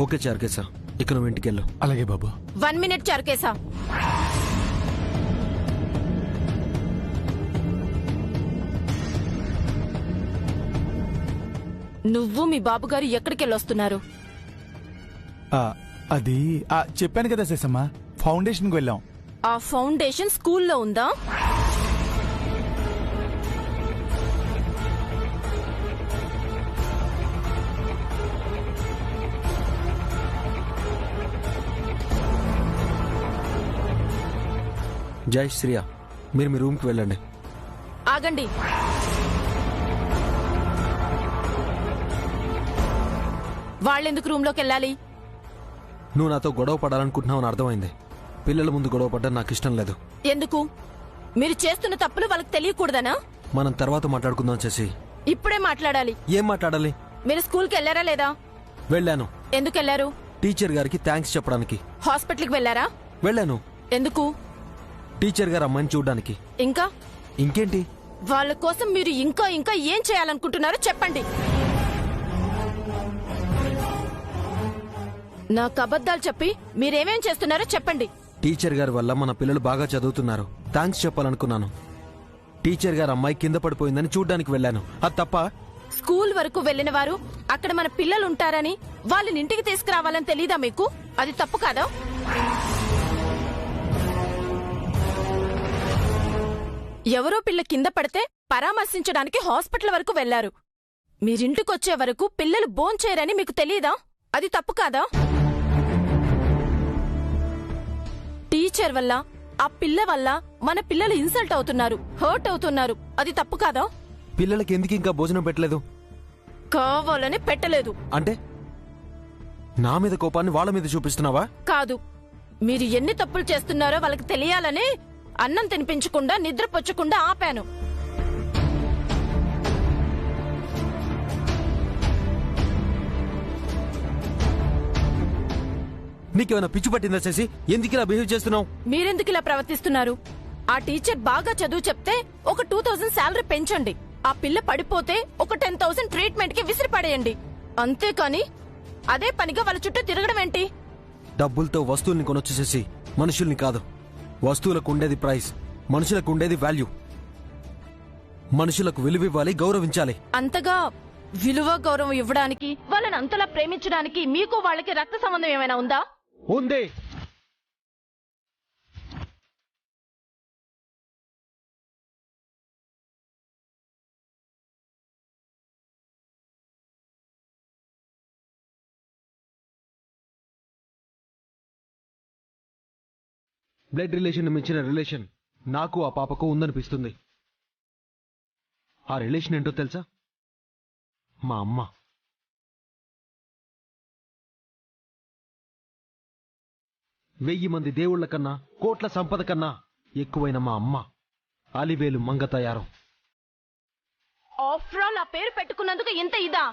Okay చారుకేశా, ఇక నువ్వు ఇంటికెళ్ళు. అలాగే బాబు. 1 minute చారుకేశా. నువ్వు మీ బాబుగారు ఎక్కడికెళ్ళొస్తున్నారు? అది చెప్పాను కదా శేషమ్మ, ఫౌండేషన్ కు వెళ్ళాం. ఆ ఫౌండేషన్ స్కూల్లో ఉందా? జై శ్రియా, మీరు మీ రూమ్కి వెళ్ళండి. ఆగండి. వాళ్ళెందుకు రూమ్లోకి వెళ్ళాలి? నువ్వు నాతో గొడవ పడాలనుకుంటున్నావు అని అర్థమైంది. పిల్లల ముందు గొడవ పడ్డం నాకు ఇష్టం లేదు. ఎందుకు? మీరు చేస్తున్న తప్పులు వాళ్ళకి తెలియకూడదనా? మనం తర్వాత మాట్లాడుకుందాం చేసి. ఇప్పుడే మాట్లాడాలి. ఏం మాట్లాడాలి? మీరు స్కూల్కి వెళ్ళారా లేదా? వెళ్ళాను. ఎందుకు వెళ్ళారు? టీచర్ గారికి థ్యాంక్స్ చెప్పడానికి. హాస్పిటల్కి వెళ్ళారా? వెళ్ళాను. ఎందుకు? టీచర్ గారు అమ్మాయిని చూడడానికి. ఇంకా? ఇంకేంటి? వాళ్ళ కోసం మీరు ఇంకా ఇంకా ఏం చేయాలనుకుంటున్నారో చెప్పండి. నాకు అబద్ధాలు చెప్పి మీరేమేం చేస్తున్నారో చెప్పండి. టీచర్ గారి వల్ల మన పిల్లలు బాగా చదువుతున్నారు, థ్యాంక్స్ చెప్పాలనుకున్నాను. టీచర్ గారు అమ్మాయి కింద పడిపోయిందని చూడ్డానికి వెళ్ళాను. అది తప్ప? స్కూల్ వరకు వెళ్లిన వారు అక్కడ మన పిల్లలు ఉంటారని వాళ్ళని ఇంటికి తీసుకురావాలని తెలీదా మీకు? అది తప్పు కాదా? ఎవరో పిల్ల కింద పడితే పరామర్శించడానికి హాస్పిటల్ వరకు వెళ్లారు. మీరింటికొచ్చే వరకు పిల్లలు భోంచేయరని మీకు తెలీదా? అది తప్పు కాదా? టీచర్ వల్ల, ఆ పిల్ల వల్ల మన పిల్లలు ఇన్సల్ట్ అవుతున్నారు, హర్ట్ అవుతున్నారు. అది తప్పు కాదా? పిల్లలకి ఎందుకు ఇంకా భోజనం పెట్టలేదు? కావాలని పెట్టలేదు. అంటే నా మీద కోపాన్ని వాళ్ళ మీద చూపిస్తున్నావా? కాదు, మీరు ఎన్ని తప్పులు చేస్తున్నారో వాళ్ళకి తెలియాలని అన్నం తినిపించకుండా నిద్రపుచ్చకుండా ఆపాను. నీకేమైనా పిచ్చి పట్టిందా చేసి? ఎందుకు ఇలా బిహేవ్ చేస్తున్నావు? మీరెందుకు ఇలా ప్రవర్తిస్తున్నారు? ఆ టీచర్ బాగా చదువు చెప్తే ఒక 2000 శాలరీ పెంచండి. ఆ పిల్ల పడిపోతే ఒక 10,000 ట్రీట్మెంట్ కి విసిరి పడేయండి. అంతేకాని అదే పనిగా వాళ్ళ చుట్టూ తిరగడం ఏంటి? డబ్బులతో వస్తువుల్ని కొనొచ్చేసేసి మనుషుల్ని కాదు. వస్తువులకు ఉండేది ప్రైస్, మనుషులకు ఉండేది వాల్యూ. మనుషులకు విలువ ఇవ్వాలి, గౌరవించాలి. అంతగా విలువ గౌరవం ఇవ్వడానికి, వాళ్ళని అంతలా ప్రేమించడానికి మీకు వాళ్ళకి రక్త సంబంధం ఏమైనా ఉందా? ఉంది. బ్లడ్ రిలేషన్ మించిన రిలేషన్ నాకు ఆ పాపకు ఉందనిపిస్తుంది. ఆ రిలేషన్ ఏంటో తెలుసా? మా అమ్మ. వెయ్యి మంది దేవుళ్ల కన్నా, కోట్ల సంపద కన్నా ఎక్కువైన మా అమ్మ అలివేలు మంగ తయారు. ఆఫ్టర్ ఆల్ ఆ పేరు పెట్టుకున్నందుకు ఇంత ఇదా?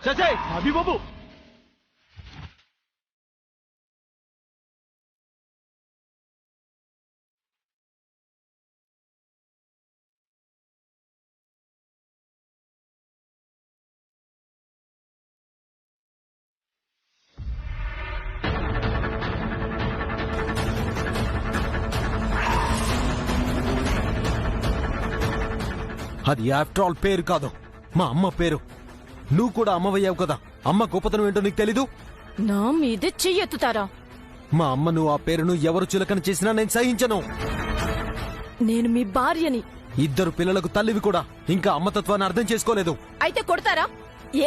బాబు, అది ఆఫ్టర్ ఆల్ పేరు కాదు, మా అమ్మ పేరు. నువ్వు కూడా అమ్మవయ్యావు కదా, అమ్మ గొప్పతనం ఏంటో నీకు తెలీదు? నా మీదే చెయ్యెత్తుతారా? మా అమ్మ నువ్వు ఆ పేరును ఎవరు చులకన చేసినా నేను సహించను. నేను మీ భార్యని. 2 పిల్లలకు తల్లివి కూడా ఇంకా అమ్మతత్వాన్ని అర్థం చేసుకోలేదు. అయితే కొడతారా?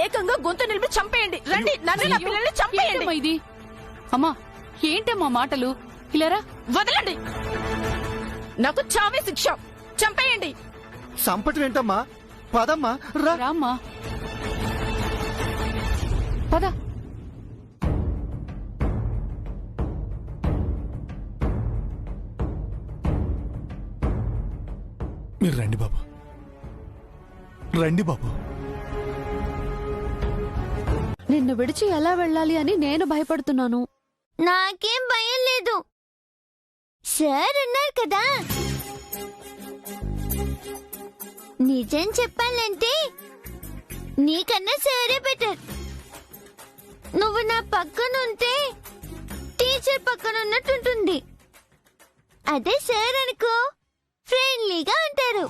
ఏకంగా గొంతు నిలిపి చంపేయండి. రండి, నన్ను నా పిల్లల్ని చంపేయండి. ఇది అమ్మా, ఏంటమ్మా మాటలు? ఇలారా, వదలండి. నాకు చావే శిక్ష. చంపేయండి. సంపటి ఏంటమ్మా? పదమ్మా రా. రామ్మా పద. మీరు రండి బాబు, రండి బాబు. నిన్ను విడిచి ఎలా వెళ్ళాలి అని నేను భయపడుతున్నాను. నాకేం భయం లేదు, సార్ ఉన్నారు కదా. నిజం చెప్పాలంటే నీకన్నా సారే బెటర్. నువ్వు నా పక్కన ఉంటే టీచర్ పక్కన ఉన్నట్టుంటుంది. అదే సార్ అనుకో ఫ్రెండ్లీగా ఉంటారు.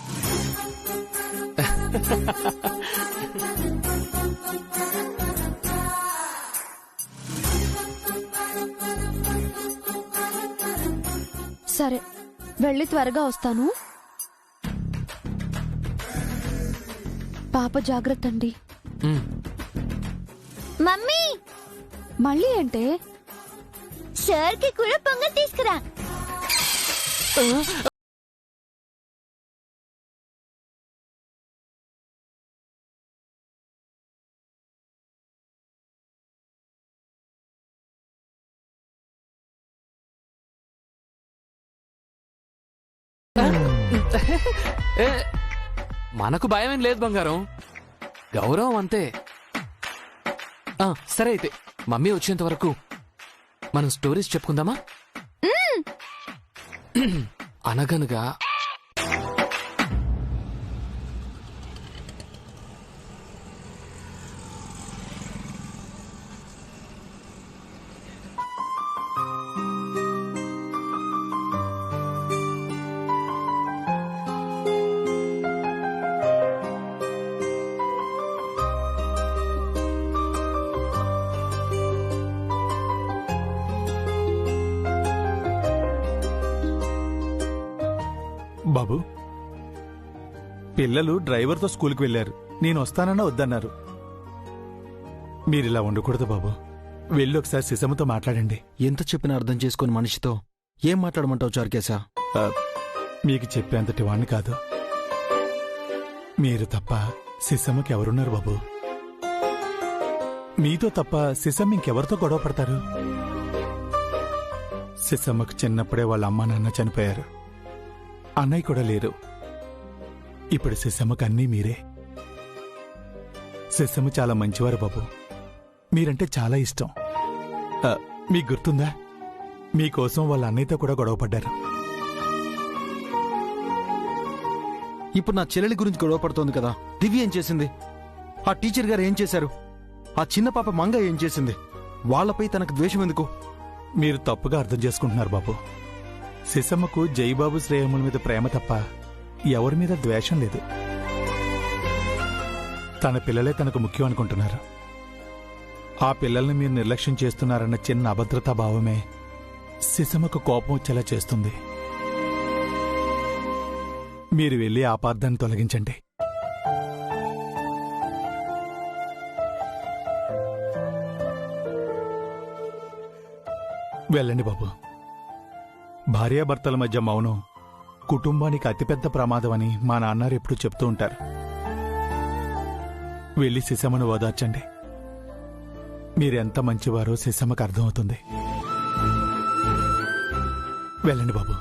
సరే, వెళ్ళి త్వరగా వస్తాను. పాప జాగ్రత్త అండి. మమ్మీ, మళ్ళీ అంటే సార్కి కూడా పొంగల్ తీసుకురా. మనకు భయం ఏం లేదు బంగారం, గౌరవం అంతే. సరే అయితే మమ్మీ వచ్చేంత వరకు మనం స్టోరీస్ చెప్పుకుందామా? అనగనగా బాబు, పిల్లలు డ్రైవర్తో స్కూల్కి వెళ్లారు. నేను వస్తానన్నా వద్దన్నారు. మీరిలా ఉండకూడదు బాబు. వెళ్ళి ఒకసారి సిసమ్మతో మాట్లాడండి. ఎంత చెప్పినా అర్థం చేసుకుని మనిషితో ఏం మాట్లాడమంటావు చారుకేశా? మీకు చెప్పేంతటి వాణ్ణి కాదు. మీరు తప్ప సిసమ్మకి ఎవరున్నారు బాబు? మీతో తప్ప సిసమ్మ ఇంకెవరితో గొడవ పడతారు? సిసమ్మకు చిన్నప్పుడే వాళ్ళ అమ్మా నాన్న చనిపోయారు. అన్నయ్య కూడా లేరు. ఇప్పుడు సిసమ్మకు అన్నీ మీరే. సిసమ్మ చాలా మంచివారు బాబు. మీరంటే చాలా ఇష్టం. మీకు గుర్తుందా, మీకోసం వాళ్ళ అన్నయ్యతో కూడా గొడవపడ్డారు. ఇప్పుడు నా చెల్లెలి గురించి గొడవ పడుతోంది కదా. దివ్య ఏం చేసింది? ఆ టీచర్ గారు ఏం చేశారు? ఆ చిన్న పాప మంగ ఏం చేసింది? వాళ్లపై తనకు ద్వేషం ఎందుకు? మీరు తప్పుగా అర్థం చేసుకుంటున్నారు బాబు. సిసమ్మకు జైబాబు శ్రేయముల మీద ప్రేమ తప్ప ఎవరి మీద ద్వేషం లేదు. తన పిల్లలే తనకు ముఖ్యం అనుకుంటున్నారు. ఆ పిల్లల్ని మీరు నిర్లక్ష్యం చేస్తున్నారన్న చిన్న అభద్రతా భావమే సిసమ్మకు కోపం వచ్చేలా చేస్తుంది. మీరు వెళ్ళి ఆపార్థాన్ని తొలగించండి. వెళ్ళండి బాబు. భార్యాభర్తల మధ్య మౌనం కుటుంబానికి అతిపెద్ద ప్రమాదం అని మా నాన్నారు ఎప్పుడూ చెప్తూ ఉంటారు. వెళ్ళి సిసమ్మను ఓదార్చండి. మీరెంత మంచివారో సిసమ్మకు అర్థమవుతుంది. వెళ్ళండి బాబు.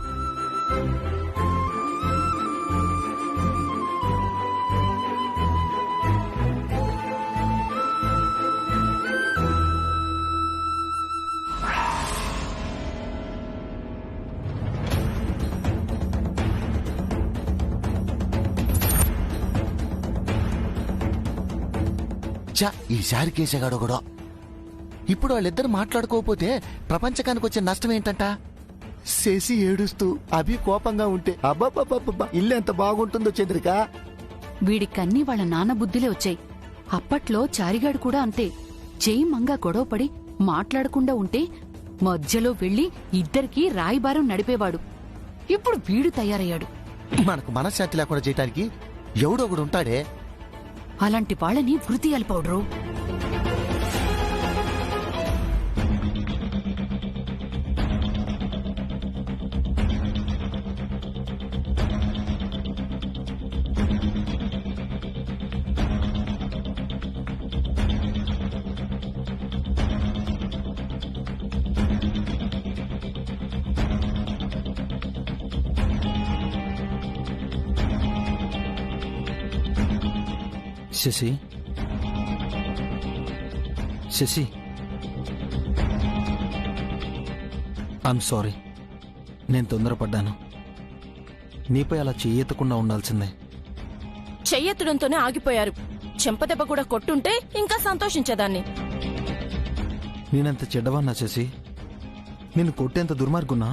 ఈసారి కేసేగాడు కూడా. ఇప్పుడు వాళ్ళిద్దరు మాట్లాడుకోకపోతే ప్రపంచకానికి వచ్చే నష్టం ఏంటంట? శశి ఏడుస్తూ అభి కోపంగా ఉంటే అబ్బాబ్బాబ్బా ఇల్లు ఎంత బాగుంటుందో చంద్రిక. వీడికన్నీ వాళ్ళ నాన్న బుద్ధిలే వచ్చాయి. అప్పట్లో చారిగాడు కూడా అంతే. జై మంగా గొడవపడి మాట్లాడకుండా ఉంటే మధ్యలో వెళ్లి ఇద్దరికీ రాయిబారం నడిపేవాడు. ఇప్పుడు వీడు తయారయ్యాడు. మనకు మనశ్శాంతి లేకుండా చేయటానికి ఎవడో ఒకడు ఉంటాడే. అలాంటి వాళ్ళని వృత్తియాలి powder. Sashi Sashi I'm sorry, నేను తొందరపడ్డాను. నీపై అలా చెయ్యెత్తకుండా ఉండాల్సిందే. చెయ్యెత్తడంతోనే ఆగిపోయారు. చెంపదెబ్బ కూడా కొట్టుంటే ఇంకా సంతోషించేదాన్ని. నేనంత చెడ్డవన్నా శశి? నిన్ను కొట్టేంత దుర్మార్గున్నా?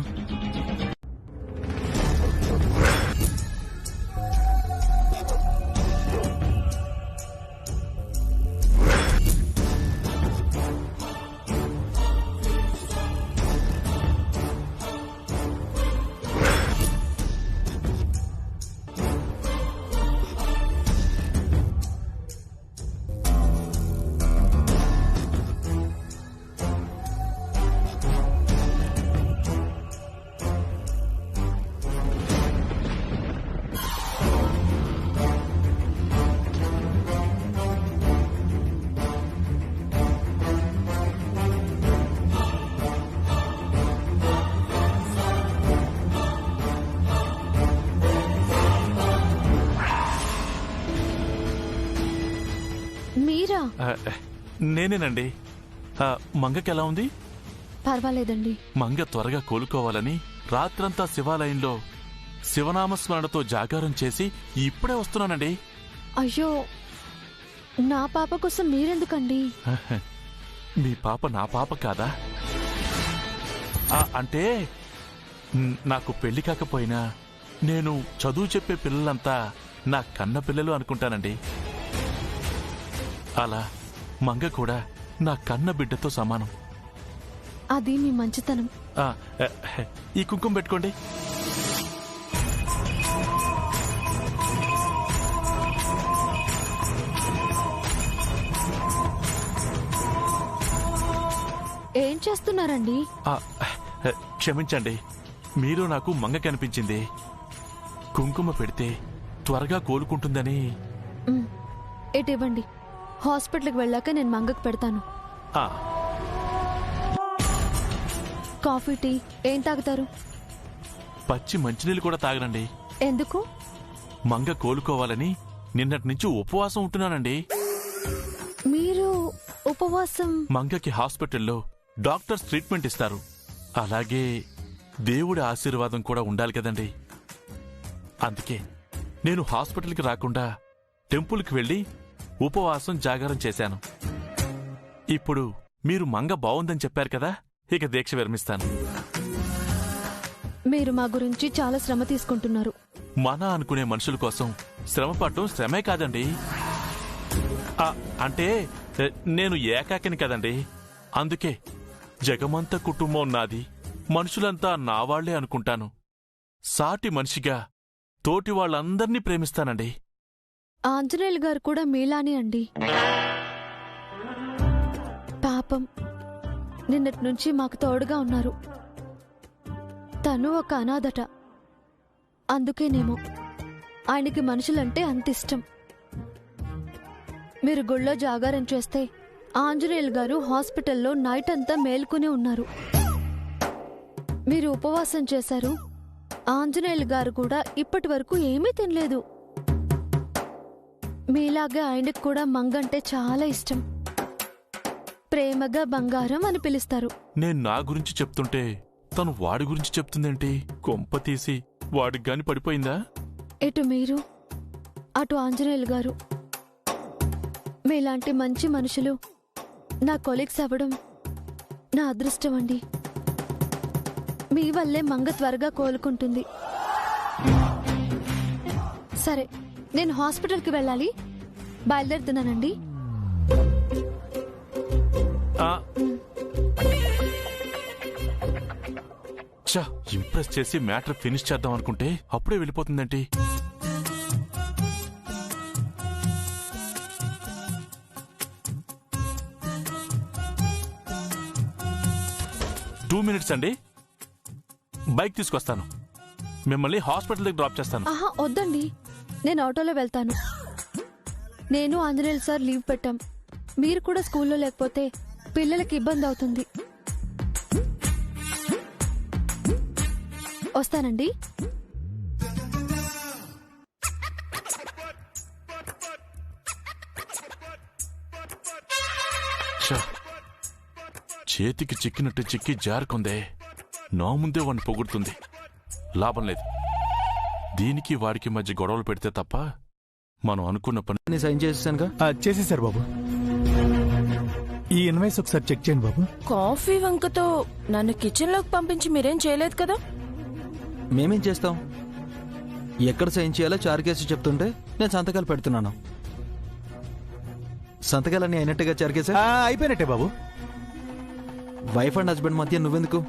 మీరా? నేనేనండి. మంగకి ఎలా ఉంది? పర్వాలేదండి. మంగ త్వరగా కోలుకోవాలని రాత్రంతా శివాలయంలో శివనామస్మరణతో జాగారం చేసి ఇప్పుడే వస్తున్నానండి. అయ్యో, నా పాప కోసం మీరెందుకండి? మీ పాప నా పాప కాదా? అంటే నాకు పెళ్లి కాకపోయినా నేను చదువు చెప్పే పిల్లలంతా నా కన్న పిల్లలు అనుకుంటానండి. అలా మంగ కూడా నా కన్న బిడ్డతో సమానం. అది మీ మంచితనం. ఈ కుంకుమ పెట్టుకోండి. ఏం చేస్తున్నారండి? క్షమించండి, మీరు నాకు మంగ కనిపించింది. కుంకుమ పెడితే త్వరగా కోలుకుంటుందని. ఇటు ఇవ్వండి. హాస్పిటల్కి వెళ్ళాక నేను మంగకు పెడతాను. కాఫీ, టీ ఏం తాగుతారు? పచ్చి మంచినీళ్ళు కూడా తాగనండి. ఎందుకు? మంగ కోలుకోవాలని నిన్నటి నుంచి ఉపవాసం ఉంటున్నానండి. మీరు ఉపవాసం? మంగకి హాస్పిటల్లో డాక్టర్స్ ట్రీట్మెంట్ ఇస్తారు. అలాగే దేవుడి ఆశీర్వాదం కూడా ఉండాలి కదండి. అందుకే నేను హాస్పిటల్కి రాకుండా టెంపుల్కి వెళ్ళి ఉపవాసం జాగారం చేశాను. ఇప్పుడు మీరు మంగ బావుందని చెప్పారు కదా, ఇక దీక్ష విరమిస్తాను. మీరు మా గురించి చాలా శ్రమ తీసుకుంటున్నారు. మన అనుకునే మనుషుల కోసం శ్రమ పడటం శ్రమే కాదండి. అంటే నేను ఏకాకిని కదండి. అందుకే జగమంత కుటుంబం నాది, మనుషులంతా నా వాళ్లే అనుకుంటాను. సాటి మనిషిగా తోటి వాళ్ళందర్నీ ప్రేమిస్తానండి. ఆంజనేయులు గారు కూడా మీలానే అండి. పాపం నిన్నటి నుంచి మాకు తోడుగా ఉన్నారు. తను ఒక అనాథట. అందుకేనేమో ఆయనకి మనుషులంటే అంత ఇష్టం. మీరు గుళ్ళో జాగారం చేస్తే ఆంజనేయులు గారు హాస్పిటల్లో నైట్ అంతా మేల్కొనే ఉన్నారు. మీరు ఉపవాసం చేశారు. ఆంజనేయులు గారు కూడా ఇప్పటి వరకు ఏమీ తినలేదు. మీలాగే ఆయనకు కూడా మంగంటే చాలా ఇష్టం. ప్రేమగా బంగారం అని పిలుస్తారు. నేను నా గురించి చెప్తుంటే తను వాడి గురించి చెప్తుందేంటి? కొంప తీసి వాడికి గాని పడిపోయిందా? ఇటు మీరు, అటు ఆంజనేయులు గారు. మీలాంటి మంచి మనుషులు నా కొలీగ్స్ అవ్వడం నా అదృష్టం అండి. మీ వల్లే మంగ త్వరగా కోలుకుంటుంది. సరే, నేను హాస్పిటల్కి వెళ్ళాలి. బయలుదేరుతున్నానండి. ఇంప్రెస్ చేసి మ్యాటర్ ఫినిష్ చేద్దాం అనుకుంటే అప్పుడే వెళ్ళిపోతుందేంటి? టూ మినిట్స్ అండి, బైక్ తీసుకొస్తాను. మిమ్మల్ని హాస్పిటల్ దగ్గర డ్రాప్ చేస్తాను. ఆహా, వద్దండి, నేను ఆటోలో వెళ్తాను. నేను ఆంజనేయులు సార్ లీవ్ పెట్టాం. మీరు కూడా స్కూల్లో లేకపోతే పిల్లలకి ఇబ్బంది అవుతుంది. వస్తానండి. రక్ష చేతికి చిక్కినట్టు చిక్కి జారుకుందే. నా ముందే వాడిని పొగుడుతుంది. లాభం లేదు. దీనికి వాడికి మధ్య గొడవలు పెడితే తప్ప మనం అనుకున్న పని సైన్ చేసేసానుగా. చేసేసారు బాబు. ఈ ఇన్వాయిస్ ఒకసారి చెక్ చేయండి బాబు. కాఫీ వంకతో నన్ను కిచెన్ లోకి పంపించి మీరేం చేయలేదు కదా? మేమేం చేస్తాం? ఎక్కడ సైన్ చేయాలో చారుకేసి చెప్తుంటే నేను సంతకాలు పెడుతున్నాను. సంతకాలన్నీ అయినట్టుగా చారుకేసా? అయిపోయినట్టే బాబు. వైఫ్ అండ్ హస్బెండ్ మధ్య నువ్వెందుకు?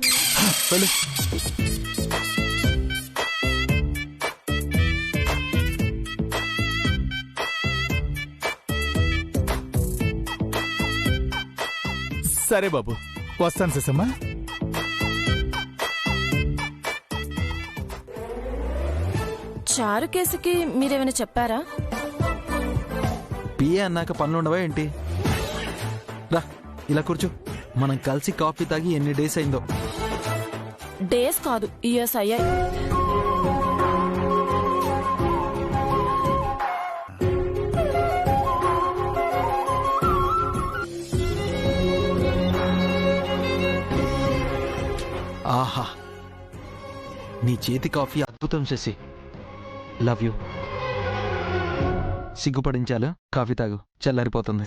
వెళ్ళు. సరే బాబు, వస్తాను సుసమ్మా. చారు కేసుకి మీరేమైనా చెప్పారా? పిఏ అన్నాక పనులు ఉండవా ఏంటి? రా ఇలా కూర్చో. మనం కలిసి కాఫీ తాగి ఎన్ని డేస్ అయిందో. డేస్ కాదు, ఇయర్స్ అయ్యాయి. ఆహా, నీ చేతి కాఫీ అద్భుతం శశి. Love you. సిగ్గుపడించాలు. కాఫీ తాగు, చల్లారిపోతుంది.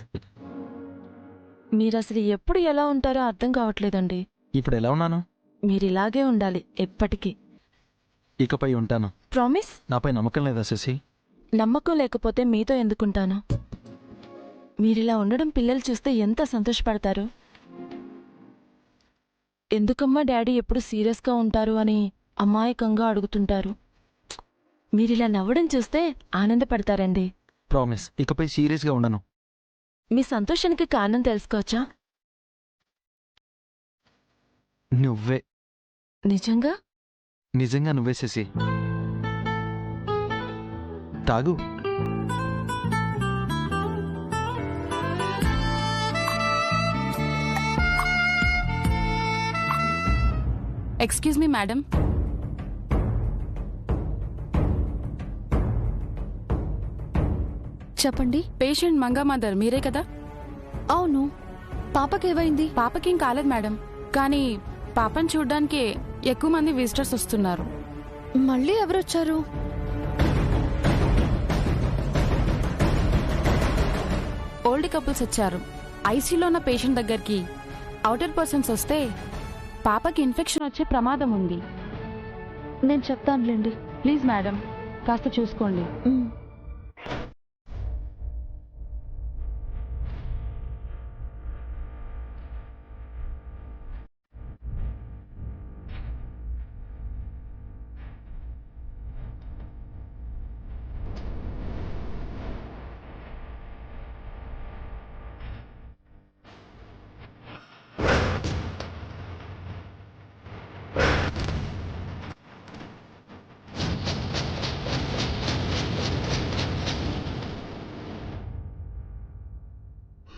మీరసలు ఎప్పుడు ఎలా ఉంటారో అర్థం కావట్లేదండి. ఇప్పుడు ఎలా ఉన్నాను? మీరిలాగే ఉండాలి ఎప్పటికీ. ఇకపై ఉంటాను. ప్రామిస్? నాపై నమ్మకం లేదా శశి? నమ్మకం లేకపోతే మీతో ఎందుకుంటాను? మీరిలా ఉండడం పిల్లలు చూస్తే ఎంత సంతోషపడతారు. ఎందుకమ్మా డాడీ ఎప్పుడు సీరియస్గా ఉంటారు అని అమాయకంగా అడుగుతుంటారు. మీరిలా నవ్వడం చూస్తే ఆనందపడతారండి. ప్రామిస్, ఇకపై సీరియస్గా ఉండను. మీ సంతోషానికి కారణం తెలుసుకోవచ్చా? నువ్వే. నిజంగా? నిజంగా నువ్వే శశి. తాగు. Excuse me madam. చెప్పండి. పేషెంట్ మంగా మదర్ మీరే కదా? అవును. పాపకేమైంది? పాపకేం కాలేదు మేడం, కానీ పాపని చూడ్డానికి ఎక్కువ మంది విజిటర్స్ వస్తున్నారు. మళ్ళీ ఎవరొచ్చారు? ఓల్డ్ కపుల్స్ వచ్చారు. ఐసీలో ఉన్న పేషెంట్ దగ్గరికి అవుటర్ పర్సన్స్ వస్తే పాపకి ఇన్ఫెక్షన్ వచ్చే ప్రమాదం ఉంది. నేను చెప్తానులేండి. ప్లీజ్ మేడం, కాస్త చూసుకోండి.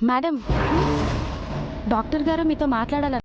మేడం, డాక్టర్ గారు మీతో మాట్లాడాల.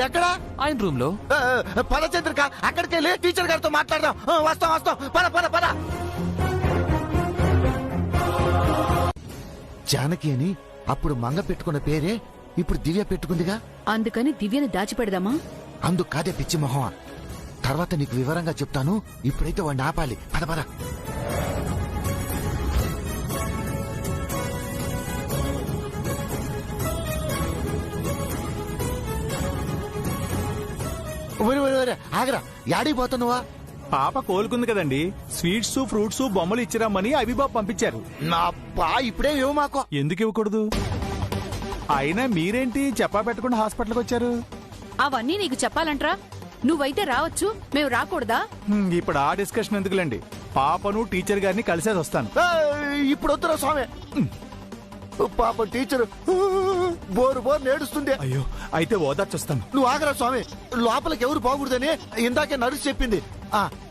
ఎక్కడ? ఆయన రూమ్ లో. పద చంద్రిక, అక్కడికి వెళ్ళి టీచర్ గారితో మాట్లాడదాం. వస్తాం వస్తాం, పద పద పద. జానకి అని అప్పుడు మంగ పెట్టుకున్న పేరే ఇప్పుడు దివ్య పెట్టుకుందిగా. అందుకని దివ్యని దాచిపెడదామా? అందుకు కాదే పిచ్చి మొహమా. తర్వాత నీకు వివరంగా చెప్తాను. ఇప్పుడైతే వాడిని ఆపాలి. పద పద. ఆగరా, యాడికి పోతున్నావా? పాప కోలుకుంది కదండి, స్వీట్స్ ఫ్రూట్స్ బొమ్మలు ఇచ్చిరామని అభిబాబు పంపించారు. నా పా ఇప్పుడే ఇవ్వ మాకు. ఎందుకు ఇవ్వకూడదు? అయినా మీరేంటి చెప్పా పెట్టకుండా హాస్పిటల్కి వచ్చారు? అవన్నీ నీకు చెప్పాలంట్రా? నువ్వైతే రావచ్చు, మేము రాకూడదా? ఇప్పుడు ఆ డిస్కషన్ ఎందుకులేండి. పాపను టీచర్ గారిని కలిసేసి వస్తాను. ఇప్పుడు వద్దురా స్వామి. పాప టీచర్ బోరు నేడుస్తుంది. అయ్యో, అయితే ఓదార్చొస్తాను. నువ్వు ఆగరా స్వామి. లోపలికి ఎవరు పోకూడదని ఇందాకే నర్సు చెప్పింది.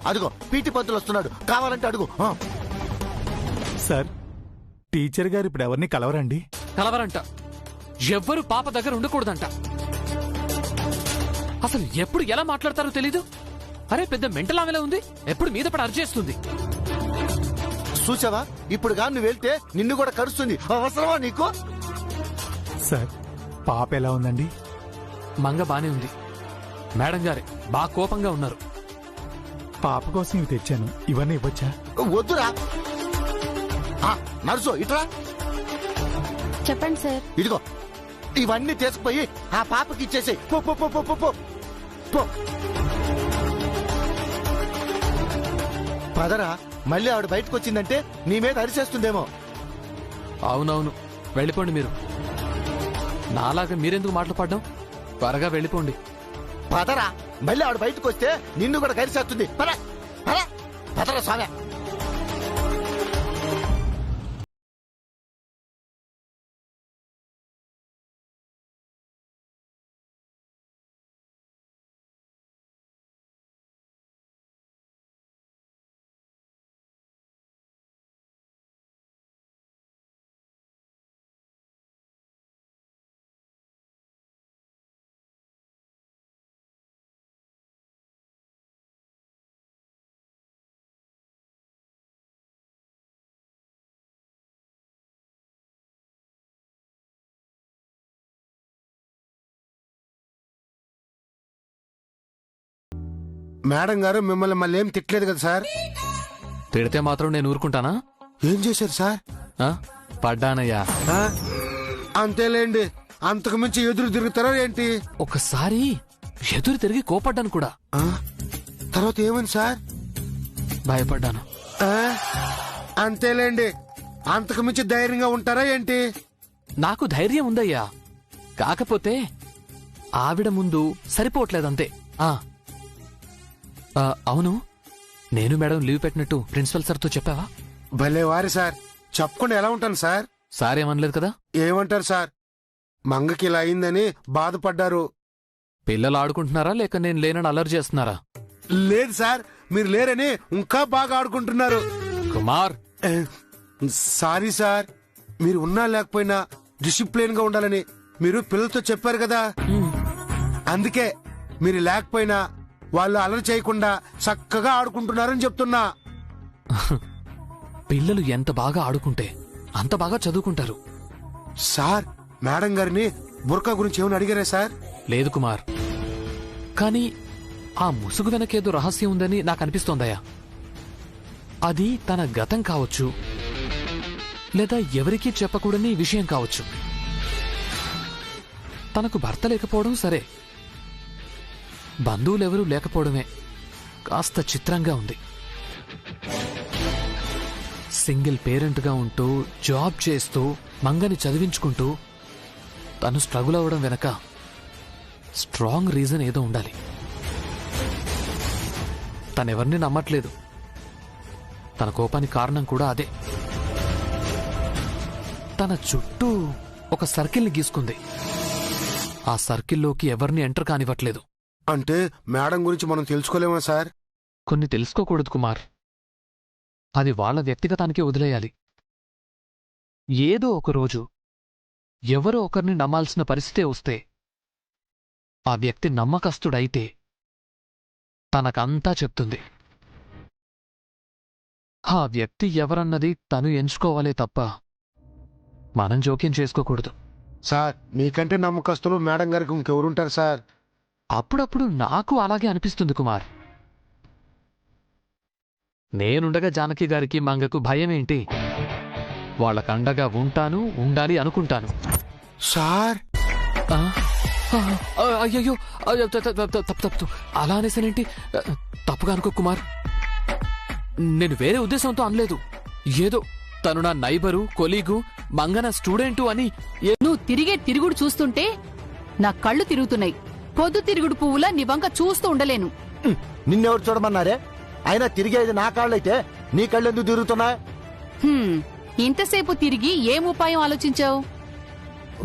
అదిగో పీటీ పంతులు వస్తున్నాడు, కావాలంటే అడుగు. సార్, టీచర్ గారు ఇప్పుడు ఎవరిని కలవరండి? కలవరంట. ఎవ్వరు పాప దగ్గర ఉండకూడదంట. అసలు ఎప్పుడు ఎలా మాట్లాడతారో తెలీదు. అరే, పెద్ద మెంటల్ ఆమెలా ఉంది, ఎప్పుడు మీద పడి అరిచేస్తుంది. చూసావా, ఇప్పుడు గాని నువ్వు వెళ్తే నిన్ను కూడా కరుస్తుంది. అవసరమా నీకు? సార్, పాప ఎలా ఉందండి? మంగ బానే ఉంది. మేడం గారే బాగా కోపంగా ఉన్నారు. పాప కోసం ఇవి తెచ్చాను, ఇవన్నీ ఇవ్వచ్చా? వద్దురా. నర్సు ఇట్రా. చెప్పండి సార్. ఇదిగో ఇవన్నీ తీసుకుపోయి ఆ పాపకి ఇచ్చేసి పో పో పో పో పో పో. పదరా, మళ్ళీ ఆవిడ బయటకు వచ్చిందంటే నీ మీద అరిచేస్తుందేమో. అవునవును, వెళ్ళిపోండి మీరు. నాలాగా మీరెందుకు మాట్లాడడం? త్వరగా వెళ్ళిపోండి. పదరా, మళ్ళీ ఆవిడ బయటకు వస్తే నిన్ను కూడా కరిచేస్తుంది. పదరా స్వామి. మేడం గారు మిమ్మల్ని మళ్ళీ ఏం తిట్టలేదు కదా సార్? తిడితే మాత్రం నేను ఊరుకుంటానా? ఏం చేశారు సార్? పడ్డానయ్యా. అంతేలేండి, అంతకు మించి ఎదురు తిరుగుతారా ఏంటి? ఒకసారి ఎదురు తిరిగి కోపడ్డాను కూడా. తర్వాత ఏమైంది సార్? భయపడ్డాను. అంతేలేండి, అంతకు మించి ధైర్యంగా ఉంటారా ఏంటి? నాకు ధైర్యం ఉందయ్యా, కాకపోతే ఆవిడ ముందు సరిపోవట్లేదంతే. అవును, నేను మేడం లీవ్ పెట్టినట్టు ప్రిన్సిపల్ సార్తో చెప్పావా? భలే వారి సార్, చెప్పకుండా ఎలా ఉంటాను సార్? సార్ ఏమనలేదు కదా? ఏమంటారు సార్, మంగకి ఇలా అయిందని బాధపడ్డారు. పిల్లలు ఆడుకుంటున్నారా లేక నేను లేనని అల్లరి చేస్తున్నారా? లేదు సార్, మీరు లేరని ఇంకా బాగా ఆడుకుంటున్నారు. కుమార్, సారీ సార్, మీరు ఉన్నా లేకపోయినా డిసిప్లిన్ గా ఉండాలని మీరు పిల్లలతో చెప్పారు కదా. అందుకే మీరు లేకపోయినా వాళ్ళు అలరి చేయకుండా చక్కగా ఆడుకుంటున్నారని చెప్తున్నా. పిల్లలు ఎంత బాగా ఆడుకుంటే అంత బాగా చదువుకుంటారు. సార్, మేడం గారిని బుర్కా గురించి ఏమైనా అడిగారా సార్? లేదు కుమార్, కానీ ఆ ముసుగు వెనకేదో రహస్యం ఉందని నాకు అనిపిస్తోందయ్యా. అది తన గతం కావచ్చు, లేదా ఎవరికీ చెప్పకూడని విషయం కావచ్చు. తనకు భర్త లేకపోవడం సరే, బంధువులెవరూ లేకపోవడమే కాస్త చిత్రంగా ఉంది. సింగిల్ పేరెంట్గా ఉంటూ జాబ్ చేస్తూ మంగని చదివించుకుంటూ తను స్ట్రగుల్ అవ్వడం వెనక స్ట్రాంగ్ రీజన్ ఏదో ఉండాలి. తనెవరిని నమ్మట్లేదు. తన కోపానికి కారణం కూడా అదే. తన చుట్టూ ఒక సర్కిల్ని గీసుకుంది. ఆ సర్కిల్లోకి ఎవరిని ఎంటర్ కానివ్వట్లేదు. అంటే మేడం గురించి మనం తెలుసుకోలేమా సార్? కొన్ని తెలుసుకోకూడదు కుమార్, అది వాళ్ళ వ్యక్తిగతానికే వదిలేయాలి. ఏదో ఒకరోజు ఎవరో ఒకరిని నమ్మాల్సిన పరిస్థితే వస్తే, ఆ వ్యక్తి నమ్మకస్తుడైతే తనకంతా చెప్తుంది. ఆ వ్యక్తి ఎవరన్నది తను ఎంచుకోవాలే తప్ప మనం జోక్యం చేసుకోకూడదు. సార్ మీకంటే నమ్మకస్తులు మేడం గారికి ఇంకెవరుంటారు సార్? అప్పుడప్పుడు నాకు అలాగే అనిపిస్తుంది కుమార్. నేనుండగా జానకి గారికి మంగకు భయమేంటి? వాళ్ళకండగా ఉంటాను, ఉండాలి అనుకుంటాను. సార్ అయ్యయ్యో, తప్పు అలా అనేసానేంటి? తప్పుగా అనుకో కుమార్. నేను వేరే ఉద్దేశంతో అనలేదు. ఏదో తను నా నైబరు, కొలీగు, మంగన స్టూడెంటు అని. నువ్వు తిరిగే తిరుగుడు చూస్తుంటే నా కళ్ళు తిరుగుతున్నాయి. పొద్దు తిరుగుడు పువ్వులా నీ వంక చూస్తూ ఉండలేను. నిన్నెవరు చూడమన్నారే? అయినా తిరిగేది నా కాళ్ళైతే నీ కళ్ళు ఎందుకు తిరుగుతున్నాయి? ఇంతసేపు తిరిగి ఏం ఉపాయం ఆలోచించావు?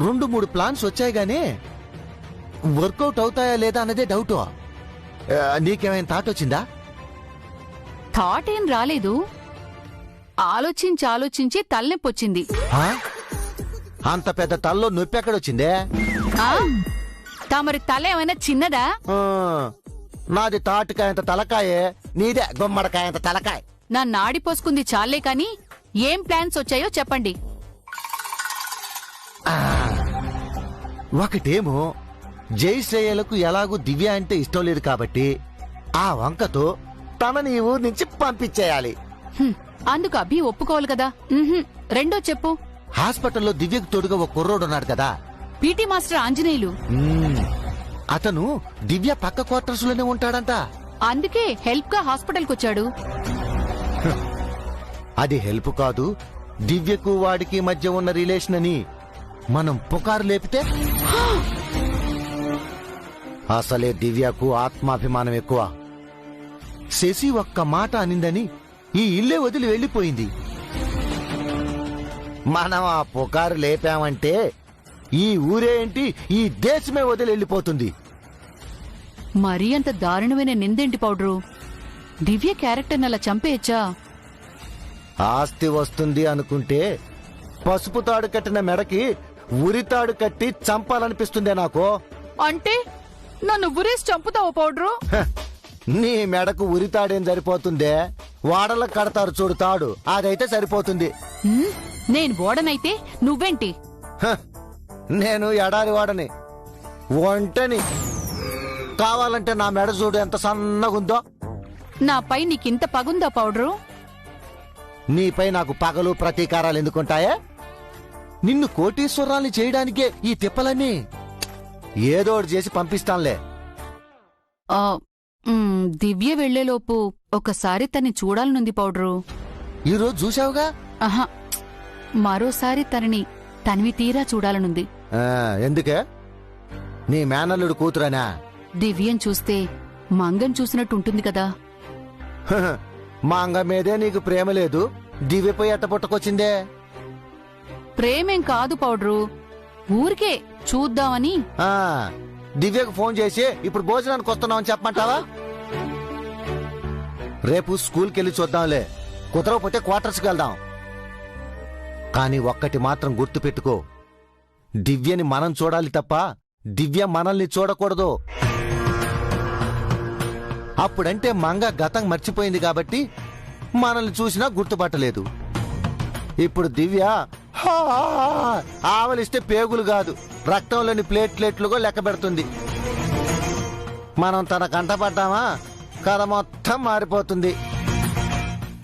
2-3 ప్లాన్స్ వచ్చాయి గానీ వర్కౌట్ అవుతాయా లేదా అన్నదే డౌట్. నీకేమైనా థాట్ వచ్చిందా? థాట్ ఏం రాలేదు. ఆలోచించి తలనొప్పొచ్చింది. అంత పెద్ద తల్లో నొప్పి ఎక్కడొచ్చిందే? తమరి తల ఏమైనా చిన్నదా? నాది తాటికాయంత తలకాయే, నీదే గుమ్మడికాయంత తలకాయ. నా నాడి పోసుకుంది చాలే కాని ఏం ప్లాన్స్ వచ్చాయో చెప్పండి. ఒకటేమో జయశ్రేయలకు ఎలాగూ దివ్య అంటే ఇష్టం లేదు కాబట్టి ఆ వంకతో తనని ఈ ఊరు నుంచి పంపించేయాలి. అందుకు అభి ఒప్పుకోవాలి కదా. రెండో చెప్పు. హాస్పిటల్లో దివ్యకు తోడుగా ఒక కుర్రోడున్నాడు కదా, పీటీ మాస్టర్ ఆంజనేయులు. అతను దివ్య పక్క క్వార్టర్స్ లోనే ఉంటాడంట. అందుకే హెల్ప్ గా హాస్పిటల్కి వచ్చాడు. అది హెల్ప్ కాదు, దివ్యకు వాడికి మధ్య ఉన్న రిలేషన్ అని మనం పుకారు లేపితే అసలే దివ్యకు ఆత్మాభిమానం ఎక్కువ. శశి ఒక్క మాట అనిందని ఈ ఇల్లే వదిలి వెళ్లిపోయింది. మనం ఆ పుకారు లేపామంటే ఈ ఊరే ఏంటి, ఈ దేశమే వదిలి వెళ్లిపోతుంది. మరీ అంత దారుణమైన నిందేంటి పౌడరు? దివ్య క్యారెక్టర్ని అలా చంపేయచ్చా? ఆస్తి వస్తుంది అనుకుంటే పసుపు తాడు కట్టిన మెడకి ఉరితాడు కట్టి చంపాలనిపిస్తుందే నాకు. అంటే నన్ను ఉరేసి చంపుతావు పౌడరు? నీ మెడకు ఉరితాడేం సరిపోతుందే, వాడలకు కడతారు చూడు తాడు, అదైతే సరిపోతుంది. నేను ఓడనైతే నువ్వేంటి? నేను ఎడారి వాడని, ఒంటని. కావాలంటే నా మెడ చూడు ఎంత సన్నగుందో. నాపై నీకింత పగుందా పౌడరు? నీపై నాకు పగలు ప్రతీకారాలు ఎందుకుంటాయే? నిన్ను కోటీశ్వరాల్ని చేయడానికే ఈ తిప్పలన్నీ. ఏదోటి చేసి పంపిస్తానులే. దివ్య వెళ్లేలోపు ఒకసారి తన్ని చూడాలనుంది పౌడరు. ఈరోజు చూశావుగా? ఆహా, మరోసారి తనని తనివి తీరా చూడాలనుంది. ఎందుకే? నీ మేనల్లుడు కూతురనా? దివ్యం చూస్తే మంగం చూసినట్టు ఉంటుంది కదా. మంగ మీదే నీకు ప్రేమ లేదు, దివ్యపై ఎట్ట పుట్టకొచ్చిందే? ప్రేమేం కాదు పౌడరు, ఊరికే చూద్దామని. దివ్యకు ఫోన్ చేసి ఇప్పుడు భోజనానికి వస్తున్నామని చెప్పమంటావా? రేపు స్కూల్కెళ్ళి చూద్దాంలే, కుదరకపోతే క్వార్టర్స్కి వెళ్దాం. కానీ ఒక్కటి మాత్రం గుర్తు పెట్టుకో, దివ్యని మనం చూడాలి తప్ప దివ్య మనల్ని చూడకూడదు. అప్పుడంటే మంగ గతం మర్చిపోయింది కాబట్టి మనల్ని చూసినా గుర్తుపట్టలేదు. ఇప్పుడు దివ్య ఆవలిస్తే పేగులు కాదు, రక్తంలోని ప్లేట్లెట్లుగా లెక్క పెడుతుంది. మనం తన కంటపడ్డామా కథ మొత్తం మారిపోతుంది.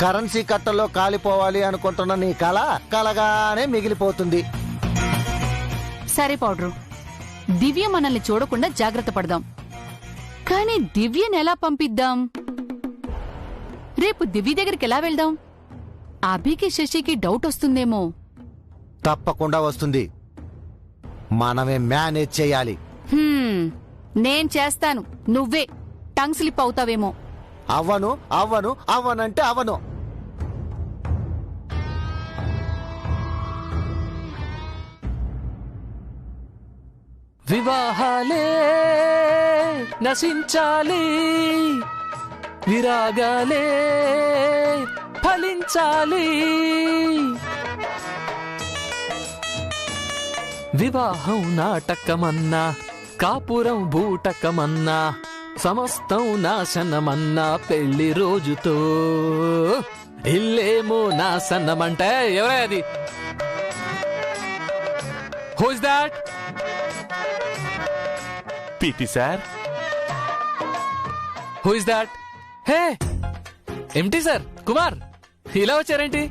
కరెన్సీ కట్టలో కాలిపోవాలి అనుకుంటున్న నీ కళ కలగానే మిగిలిపోతుంది. సరే పౌడరు, దివ్య మనల్ని చూడకుండా జాగ్రత్త పడదాం. కానీ దివ్యని ఎలా పంపిద్దాం? రేపు దివ్య దగ్గరికి ఎలా వెళ్దాం? అభికి శశికి డౌట్ వస్తుందేమో. తప్పకుండా వస్తుంది, మనమే మేనేజ్ చేయాలి. నేను చేస్తాను, నువ్వే టంగ్ స్లిప్ అవుతావేమో. అవ్వను అవ్వను అవ్వనంటే అవ్వను. వివాహాలే నశించాలి, విరాగాలే ఫలించాలి. వివాహం నాటకమన్నా, కాపురం బూటకమన్నా, సమస్తం నాశనమన్నా, పెళ్లి రోజుతో ఇల్లేమో నాశనమంటే ఎవరే అది? Who is that? PT sir. Who is that? Hey empty sir, Kumar ఇలా వచ్చారేంటి?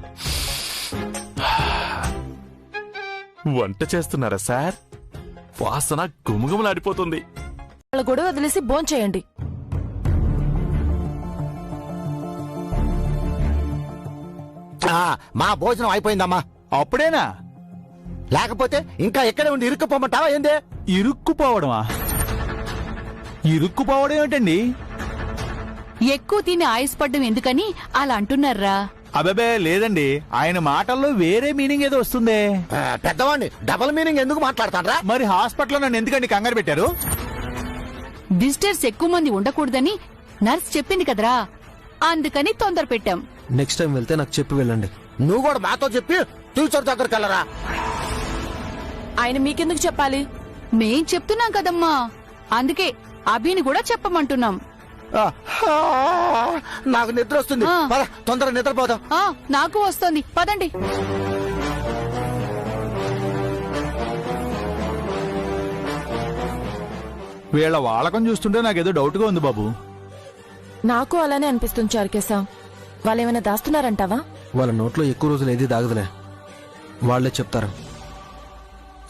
వంట చేస్తున్నారా సార్? వాసన గుమగుమలాడిపోతుంది. వాళ్ళ గొడవ వదిలేసి భోంచేయండి. మా భోజనం అయిపోయిందమ్మా. అప్పుడేనా? లేకపోతే ఇంకా ఎక్కడే ఉండి ఇరుక్కుపోమంటావా ఏందే? ఇరుక్కుపోవడమా? ఇరుక్కుపోవడం ఏమిటండి? ఎక్కువ తిని ఆయుస్పడ్డం ఎందుకని అలా అంటున్నారా? అబేబే లేదండి, ఆయన మాటల్లో వేరే మీనింగ్ ఏదో వస్తుందే. పెద్దవాడిని డబుల్ మీనింగ్ ఎందుకు మాట్లాడతాడ్రా? మరి హాస్పిటల్లో నన్ను ఎందుకండి కంగారు పెట్టారు? విజిటర్స్ ఎక్కువ మంది ఉండకూడదని నర్స్ చెప్పింది కదరా, అందుకని తొందర పెట్టాం. నెక్స్ట్ టైం వెళ్తే నాకు చెప్పి వెళ్ళండి. నువ్వు కూడా మాతో చెప్పి టీచర్ దగ్గరికి వెళ్ళరా. ఆయన మీకెందుకు చెప్పాలి? మేం చెప్తున్నాం కదమ్మా, అందుకే అభిని కూడా చెప్పమంటున్నాం. నాకు నిద్ర వస్తుంది, పద తొందరగా నిద్రపోదాం. నాకు వస్తోంది, పదండి. వీళ్ళ వాళకం చూస్తుంటే నాకేదో డౌట్ గా ఉంది బాబు. నాకు అలానే అనిపిస్తుంది చారుకేశా. వాళ్ళేమైనా దాస్తున్నారంటావా? వాళ్ళ నోట్లో ఎక్కువ రోజులు ఏది దాగదులే, వాళ్లే చెప్తారు.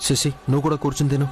శశి, నువ్వు కూడా కూర్చుని తిను.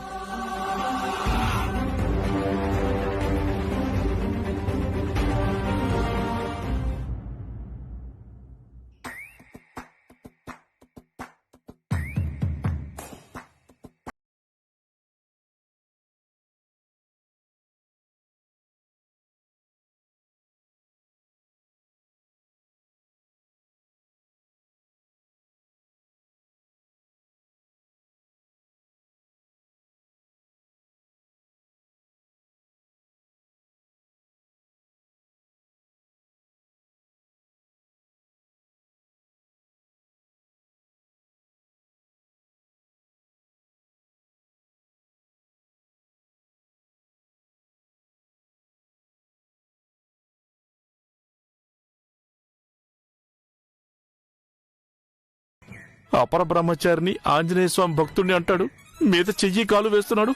అపర బ్రహ్మచారిని ఆంజనేయ స్వామి భక్తుడిని అంటాడు, మీద చెయ్యి కాలు వేస్తున్నాడు.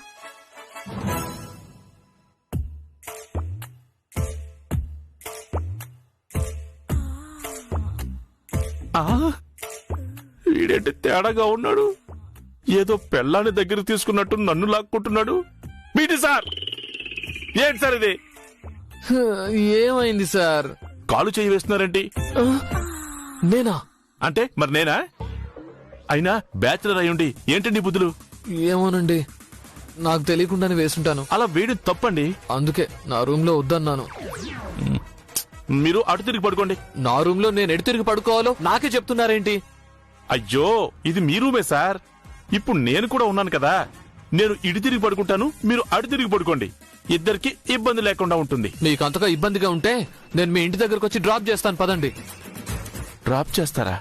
వీడేంటి తేడాగా ఉన్నాడు? ఏదో పెళ్ళాన్ని దగ్గర తీసుకున్నట్టు నన్ను లాక్కుంటున్నాడు. బీటీ సార్, ఏంటి సార్ ఇది? ఏమైంది సార్? కాలు చెయ్యి వేస్తున్నారేంటి? నేనా? అంటే మరి నేనా? అయినా బ్యాచిలర్ అయ్యుండి ఏంటండి బుద్ధులు? ఏమోనండి, నాకు తెలియకుండానే వేసుంటాను. అలా వేయడం తప్పండి. అందుకే నా రూమ్ లో వద్దన్నాను. మీరు అటు తిరిగి పడుకోండి. నా రూమ్ లో నేను ఎటు తిరిగి పడుకోవాలో నాకే చెప్తున్నారేంటి? అయ్యో, ఇది మీ రూమే సార్. ఇప్పుడు నేను కూడా ఉన్నాను కదా. నేను ఇటు తిరిగి పడుకుంటాను, మీరు అటు తిరిగి పడుకోండి. ఇద్దరికి ఇబ్బంది లేకుండా ఉంటుంది. మీకు అంతగా ఇబ్బందిగా ఉంటే నేను మీ ఇంటి దగ్గరకు వచ్చి డ్రాప్ చేస్తాను, పదండి. డ్రాప్ చేస్తారా?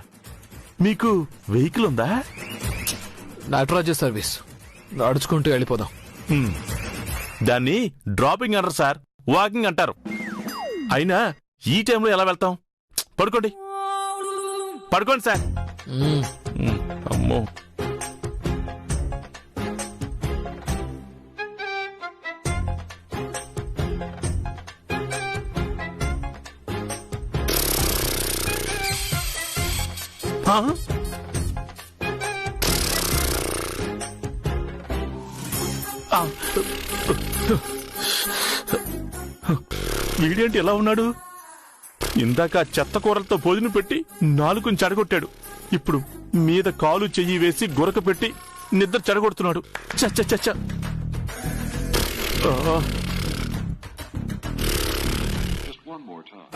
మీకు వెహికల్ ఉందా? నటరాజ సర్వీస్, నడుచుకుంటూ వెళ్ళిపోదాం. దాన్ని డ్రాపింగ్ అంటారు సార్, వాకింగ్ అంటారు. అయినా ఈ టైంలో ఎలా వెళ్తాం? పడుకోండి, పడుకోండి సార్. అమ్మో, వీడేంటి ఎలా ఉన్నాడు? ఇందాక చెత్త కూరలతో భోజనం పెట్టి నాలుగుని చెడగొట్టాడు. ఇప్పుడు మీద కాలు చెయ్యి వేసి గురక పెట్టి నిద్ర చెడగొడుతున్నాడు. చచ్చ చచ్చ.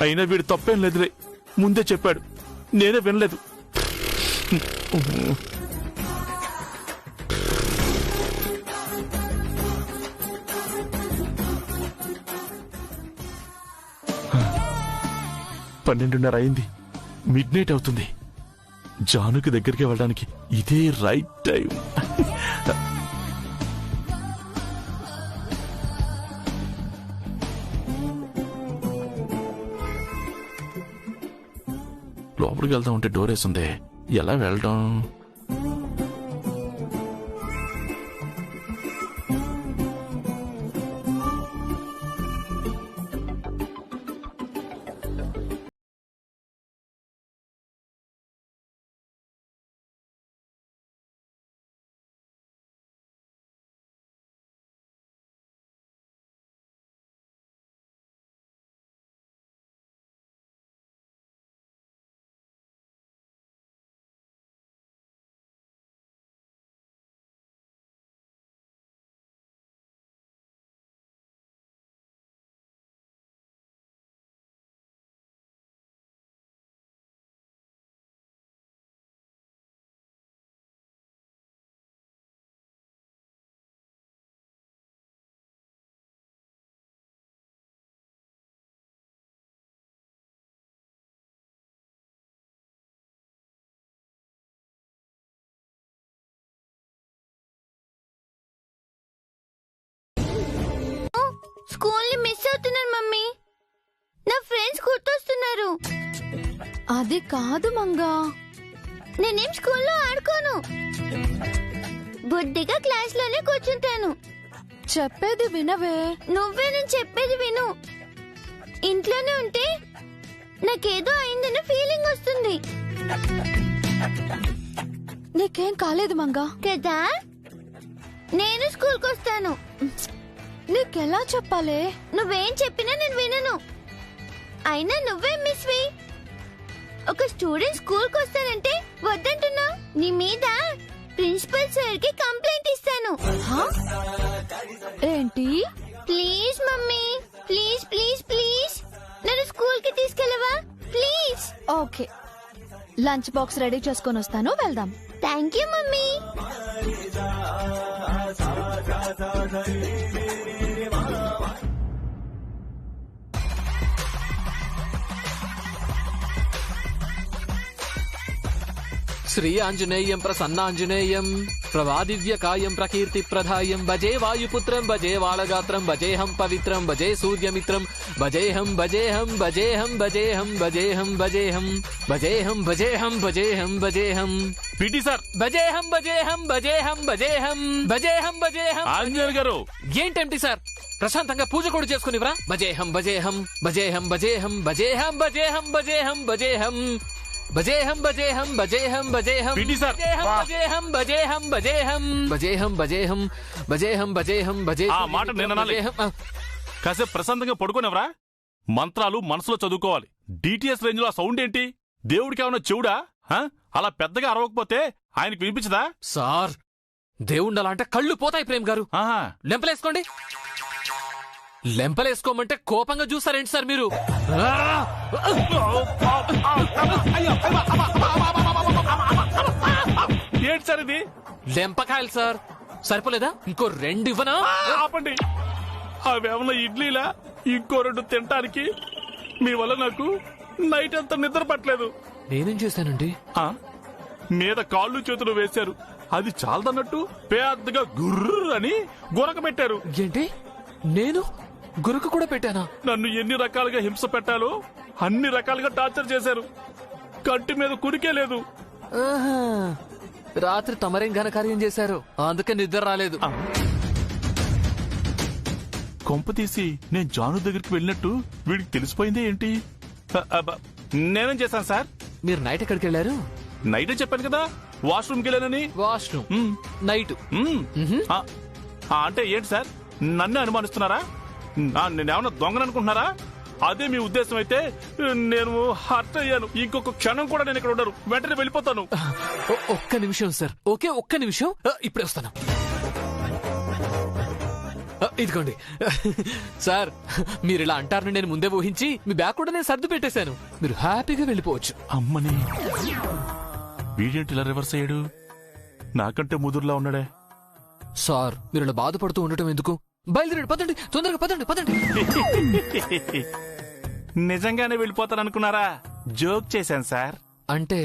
అయినా వీడు తప్పేం లేదులే, ముందే చెప్పాడు, నేనే వినలేదు. పన్నెండున్నర అయింది, మిడ్ నైట్ అవుతుంది. జానుకి దగ్గరికి వెళ్ళడానికి ఇదే రైట్ టైం. లోపలికి వెళ్తా ఉంటే డోర్ వేసిందే, ఎలా వెళ్ళడం? స్కూల్ ని మిస్ అవుతున్నాను మమ్మీ. నా ఫ్రెండ్స్ గుర్తొస్తున్నారు. అది కాదు మంగా, నేనేం స్కూల్లో ఆడుకోను. బుద్ధిగా క్లాస్ లోనే కూర్చుంటాను. చెప్పేది వినవే. నువ్వే నేను చెప్పేది విను. ఇంట్లోనే ఉంటే నాకేదో అయిందన్న ఫీలింగ్ వస్తుంది నీకేం కాలేదు మంగా కదా. నేను స్కూల్కి వస్తాను. నీకెలా చెప్పాలే? నువ్వేం చెప్పినా నేను వినను. అయినా నువ్వే మిస్వి. ఒక స్టూడెంట్ స్కూల్కి వస్తానంటే వద్దంటున్నా. నీ మీద ప్రిన్సిపల్ సార్ కి కంప్లైంట్ ఇస్తాను. ఏంటి? Please mummy, please please please నన్ను స్కూల్ కి తీసుకెళ్ళవా please? Okay, lunch box ready చేసుకొని వస్తాను, వెళ్దాం. Thank you mummy. Shri Anjaneyam ప్రసన్నాంజనేయం ప్రభాదివ్యకాయం ప్రకీర్తి ప్రధాయం భజే వాయుపుత్రం భజే వాళగాత్రం భజేహం పవిత్రం భజే సూర్యమిత్రం భజేహం భజేహం భజేహం భజేహం భజేహం భజేహం భజేహం భజేహం భజేహం భజేహం పిటి సార్ భజేహం భజేహం భజేహం భజేహం భజేహం భజేహం. ఆంజనేయులు గారు ఏంటంటి సార్, ప్రశాంతంగా పూజ కూడా చేసుకునివరా? భజేహం భజేహం భజేహం భజేహం భజేహం భజేహం భజేహం భజేహం భజేహం భజేహం భజేహం భజేహం పిటి సార్ భజేహం భజేహం భజేహం భజేహం భజేహం భజేహం భజేహం భజేహం. ఆ మాట నేను అనాలి. కాసేపు ప్రశాంతంగా పడుకోనివరా? మంత్రాలు మనసులో చదువుకోవాలి. డిటిఎస్ రేంజ్ లో ఆ సౌండ్ ఏంటి? దేవుడికి ఏమన్నా చెవుడా? అలా పెద్దగా అరవకపోతే ఆయనకు వినిపించదా? సార్, దేవుణ్ణి అలా అంటే కళ్ళు పోతాయి. ప్రేమ్ గారు, లెంపలేసుకోండి. లెంపలేసుకోమంటే కోపంగా చూస్తారేంటి సార్ మీరు? ఏంటి సార్ ఇది? లెంపకాయలు సార్. సరిపోలేదా? ఇంకో 2 ఇవ్వనా? ఆపండి. అవేమన్నా ఇడ్లీలా? ఇంకో 2 తినటానికి? మీ వల్ల నాకు నైట్ అంతా నిద్ర పట్టలేదు. నేనేం చేశానండి? మీద కాళ్ళు చేతులు వేశారు. అది చాలదన్నట్టు పెద్దగా గుర్రు అని గురక పెట్టారు. ఏంటి? నేను గురక కూడా పెట్టానా? నన్ను ఎన్ని రకాలుగా హింస పెట్టాలో అన్ని రకాలుగా టార్చర్ చేశారు. కంటి మీద కురికే లేదు. రాత్రి తమరేం ఘనకార్యం చేశారు, అందుకే నిద్ర రాలేదు. కొంప తీసి నేను జాను దగ్గరికి వెళ్ళినట్టు వీడికి తెలిసిపోయిందే ఏంటి? నేనేం చేశాను సార్? మీరు నైట్ ఎక్కడికి వెళ్ళారు? నైటే చెప్పాను కదా, వాష్రూమ్కి వెళ్ళానని. Washroom night? అంటే ఏంటి సార్, నన్నే అనుమానిస్తున్నారా? నేనేమన్నా దొంగననుకుంటున్నారా? అదే మీ ఉద్దేశం అయితే నేను హర్ట్ అయ్యాను. ఇంకొక క్షణం కూడా నేను ఇక్కడ ఉండను, వెంటనే వెళ్ళిపోతాను. ఒక్క నిమిషం సార్. ఓకే, ఒక్క నిమిషం, ఇప్పుడే వస్తాను. ఇదిగోండి సార్, మీరు ఇలా అంటారని నేను ముందే ఊహించి మీ బ్యాగ్ కూడా నేను సర్దు పెట్టేశాను. మీరు హ్యాపీగా వెళ్ళిపోవచ్చు. అమ్మని, వీడేంటి ఇలా రివర్స్ అయ్యాడు? నాకంటే ముదురులా ఉన్నాడే. సార్, మీరు ఇలా బాధపడుతూ ఉండటం ఎందుకు? బయలుదేరండి, పదండి, తొందరగా పదండి పదండి. నిజంగానే వెళ్ళిపోతాననుకున్నారా? జోక్ చేశాను సార్. అంటే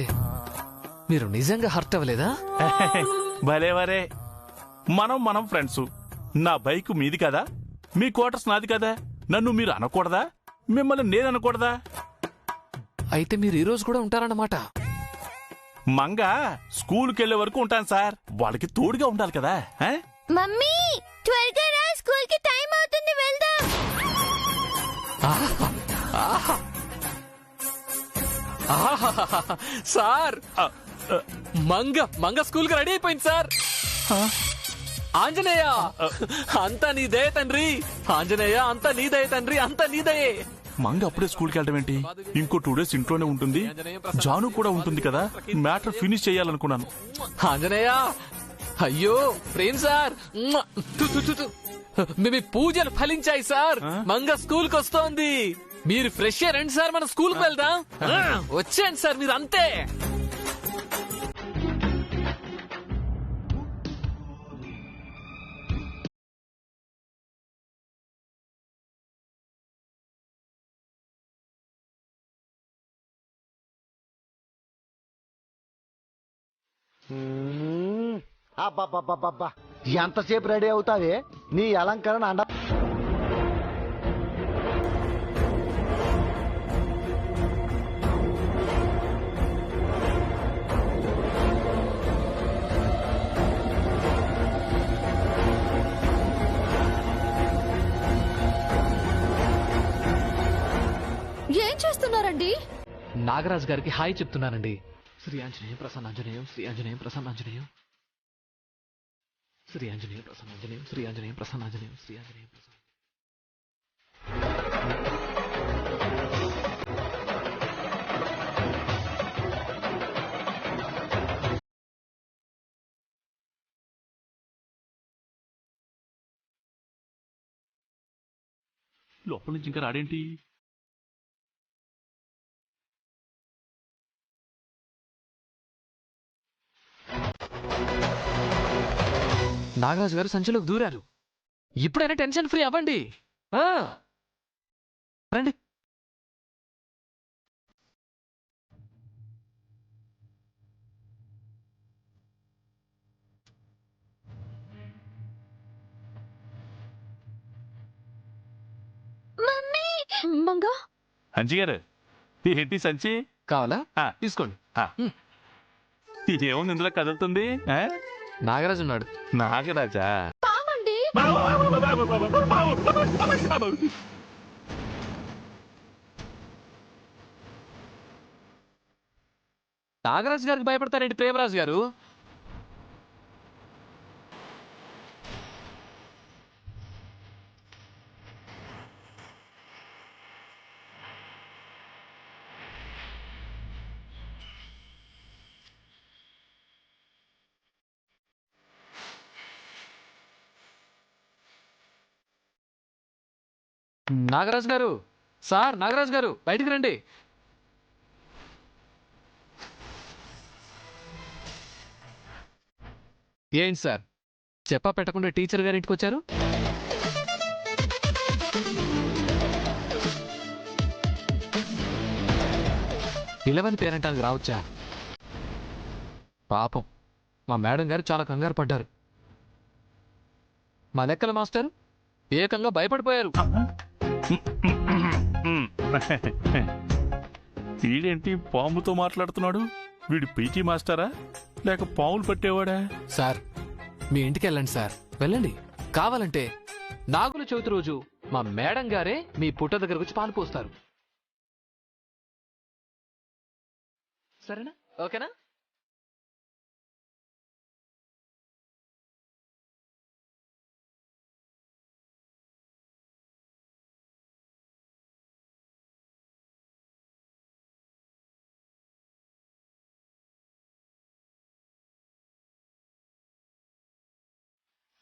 మీరు నిజంగా హర్ట్ అవ్వలేదా? భలేవరే, మనం ఫ్రెండ్స్. నా బైక్ మీది కదా, మీ క్వార్టర్స్ నాది కదా. నన్ను మీరు అనకూడదా? మిమ్మల్ని నేను అనకూడదా? అయితే మీరు ఈ రోజు కూడా ఉంటారన్నమాట. మంగా స్కూల్కి వెళ్లే వరకు ఉంటాను సార్. వాళ్ళకి తోడుగా ఉండాలి కదా. మమ్మీ, త్వరగా రా, స్కూల్ కి టైం అవుతుంది, వెళ్దాం. సార్, మంగ స్కూల్ కి రెడీ అయిపోయింది సార్. ఆంజనేయ, అంతా నీదే తండ్రి. ఆంజనేయ, అంతా నీదే తండ్రి, అంతా నీదయే. మంగ అప్పుడే స్కూల్కి వెళ్ళడం ఏంటి? ఇంకో 2 days ఇంట్లోనే ఉంటుంది. జాను కూడా ఉంటుంది కదా. మ్యాటర్ ఫినిష్ చేయాలనుకున్నాను. ఆంజనేయ, అయ్యో ప్రేమ్ సార్, మీ పూజలు ఫలించాయి సార్. మంగ స్కూల్ కి వస్తోంది. మీరు ఫ్రెష్ రండి సార్, మన స్కూల్ కి వెళ్దాం. వచ్చేయండి సార్, మీరు అంతే. అబ్బబ్బబ్బబ్బా, ఎంతసేపు రెడీ అవుతావే? నీ అలంకరణ ఏం చేస్తున్నారండి? నాగరాజు గారికి హాయ్ చెప్తున్నానండి. శ్రీ ఆంజనేయం ప్రసన్నాంజనేయం, శ్రీ ఆంజనేయం ప్రసన్నాంజనేయం, శ్రీ ఆంజనేయం ప్రసన్నాంజనేయం, శ్రీ ఆంజనేయం ప్రసన్నాంజనేయం, శ్రీ ఆంజనేయం ప్రసన్న. లోపల నుంచి ఇంకా రాడేంటి? నాగరాజు గారు సంచిలోకి దూరారు. ఇప్పుడైనా టెన్షన్ ఫ్రీ అవ్వండి. రండి. మంగా అంజి గారు, ఏంటి సంచి కావాలా? ఆ. తీసుకోండి. ఏముంది ఇందులో కదులుతుంది? నాగరాజు ఉన్నాడు. నాగరాజా? పామండి. నాగరాజు గారికి భయపడతారేంటి ప్రేమరాజు గారు? నాగరాజు గారు, సార్ నాగరాజు గారు బయటికి రండి. ఏంటి సార్, చెప్పా పెట్టకుండా టీచర్ గారి ఇంటికి వచ్చారు? పిల్లవని పేరంటానికి రావచ్చా? పాపం మా మేడం గారు చాలా కంగారు పడ్డారు. మా లెక్కల మాస్టర్ ఏకంగా భయపడిపోయారు. వీడేంటి పాముతో మాట్లాడుతున్నాడు? వీడు పీటీ మాస్టరా లేక పాములు పట్టేవాడా? సార్ మీ ఇంటికి వెళ్ళండి సార్, వెళ్ళండి. కావాలంటే నాగుల చవితి రోజు మా మేడం గారే మీ పుట్ట దగ్గరకు వచ్చి పాలు పోస్తారు. సరేనా? ఓకేనా?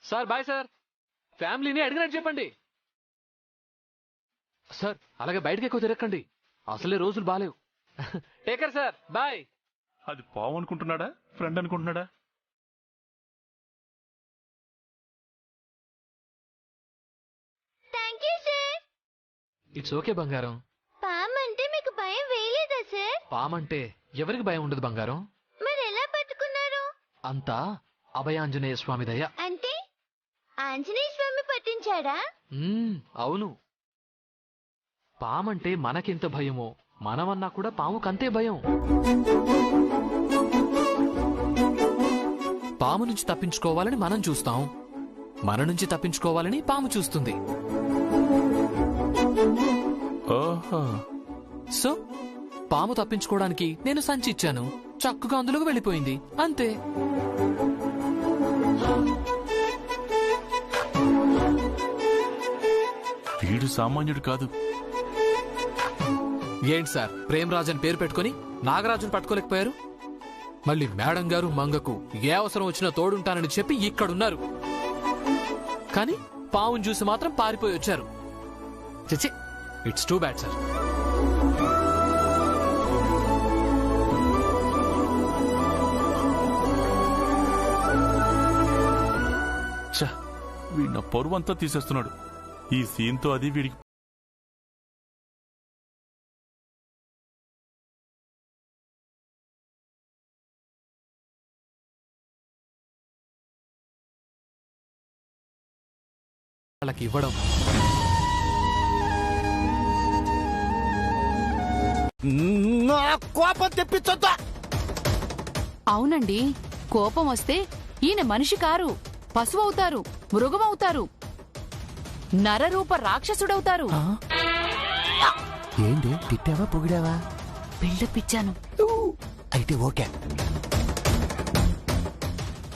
Sir bye sir. ఫ్యామిలీని అడిగినట్టు చెప్పండి సార్. అలాగే బయటకి ఎక్కువ తిరగకండి, అసలే రోజులు బాలేవు. Take care sir, bye. అది పాము అనుకుంటున్నాడా ఫ్రెండ్ అనుకుంటున్నాడా? Thank you sir. It's okay బంగారం. పామంటే మీకు భయం వేయలేదా సార్? పామంటే ఎవరికి భయం ఉండదు బంగారం. మరి ఎలా పట్టుకున్నారు? అంతా అభయాంజనేయ స్వామి దయ. అంటే ఆంజనేయ స్వామి పట్టించాడా? అవును. పామంటే మనకెంత భయమో మనమన్నా కూడా పాముకంతే భయం. పాము నుంచి తప్పించుకోవాలని మనం చూస్తాం, మన నుంచి తప్పించుకోవాలని పాము చూస్తుంది. ఓహో. సో పాము తప్పించుకోవడానికి నేను సంచి ఇచ్చాను, చక్కగా అందులోకి వెళ్ళిపోయింది, అంతే. వీడు సామాన్యుడు కాదు. ఏంటి సార్, ప్రేమరాజు అని పేరు పెట్టుకుని నాగరాజును పట్టుకోలేకపోయారు? మళ్ళీ మేడం గారు మంగకు ఏ అవసరం వచ్చినా తోడుంటానని చెప్పి ఇక్కడున్నారు, కానీ పావును చూసి మాత్రం పారిపోయి వచ్చారు. చిచి, ఇట్స్ టూ బ్యాడ్ సార్. వీడి నా పరువు అంతా తీసేస్తున్నాడు. ఈ సీన్తో అది వీడికి వాళ్ళకి ఇవ్వడం. కోపం తెప్పించొద్దా? అవునండి, కోపం వస్తే ఈయన మనిషి కారు, పశువవుతారు, మృగమవుతారు, నరరూప రాక్షసుడవుతారు. ఏంటి తిట్టావా పొగిడావా? బిల్డప్ ఇచ్చాను. అయితే ఓకే.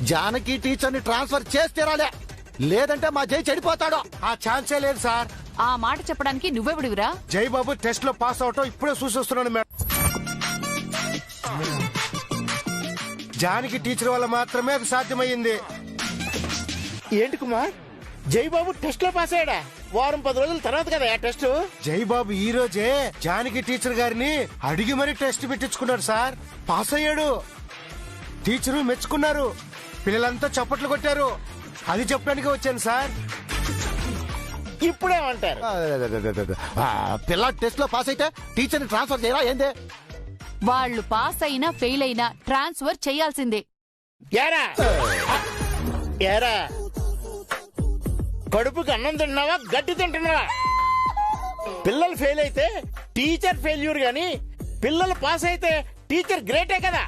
జానకి టీచర్ని ట్రాన్స్ఫర్ చేస్తేరాలే, లేదంటే మా జై చెడిపోతాడు. ఆ ఛాన్సే లేదు సార్. ఆ మాట చెప్పడానికి నువ్వెవడివిరా? జై బాబు టెస్ట్ లో పాస్ అవటం ఇప్పుడే చూసొస్తున్నాను మేడం. జానకి టీచర్ వల్ల మాత్రమే అది సాధ్యమయ్యింది. ఏంటి కుమార్, జైబాబు టెస్ట్ లో పాస్ అయ్యాడా? వారం 10 రోజుల తర్వాత కదా ఆ టెస్ట్. జై బాబు ఈ రోజే జానకి టీచర్ గారిని అడిగి మరీ టెస్ట్ పెట్టించుకున్నాడు సార్. పాస్ అయ్యాడు. టీచరు మెచ్చుకున్నారు, పిల్లలంతా చప్పట్లు కొట్టారు. అది చెప్పడానికి వచ్చాను సార్. ఇప్పుడేమంటారు? పిల్ల టెస్ట్ లో పాస్ అయితే టీచర్ని ట్రాన్స్ఫర్ చేయరా ఏందే? వాళ్ళు పాస్ అయినా ఫెయిల్ అయినా ట్రాన్స్ఫర్ చేయాల్సిందే. ఏరా ఏరా, కడుపుకి అన్నం తింటున్నావా గడ్డి తింటున్నావా? పిల్లలు ఫెయిల్ అయితే టీచర్ ఫెయిల్యూర్ గాని, పిల్లలు పాస్ అయితే టీచర్ గ్రేటే కదా.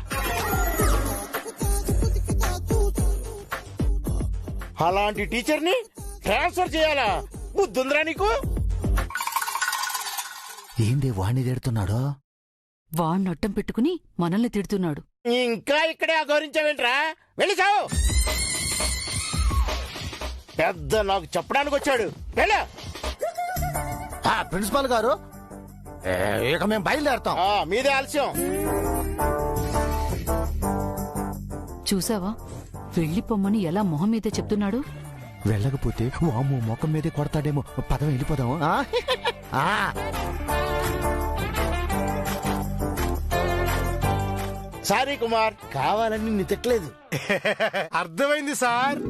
అలాంటి టీచర్ని ట్రాన్స్ఫర్ చేయాలా? బుద్ధుందిరా నీకు? ఏంది వాణ్ణి తిడుతున్నాడు? వాణ్ణొట్టం పెట్టుకుని మనల్ని తిడుతున్నాడు. ఇంకా ఇక్కడే అగౌరించావేంట్రా? వెళ్ళి చావు. పెద్ద నాకు చెప్పడానికి వచ్చాడు. వెళ్ళు. ప్రిన్సిపాల్ గారు, ఇక మేము బయలుదేరతాం. మీదే ఆలస్యం. చూసావా, వెళ్ళిపోమ్మని ఎలా మొహం మీద చెప్తున్నాడు. వెళ్ళకపోతే వాము ముఖం మీదే కొడతాడేమో. పదం వెళ్ళిపోదాము. సారీ కుమార్, కావాలని నీ తిట్టలేదు. అర్థమైంది సార్.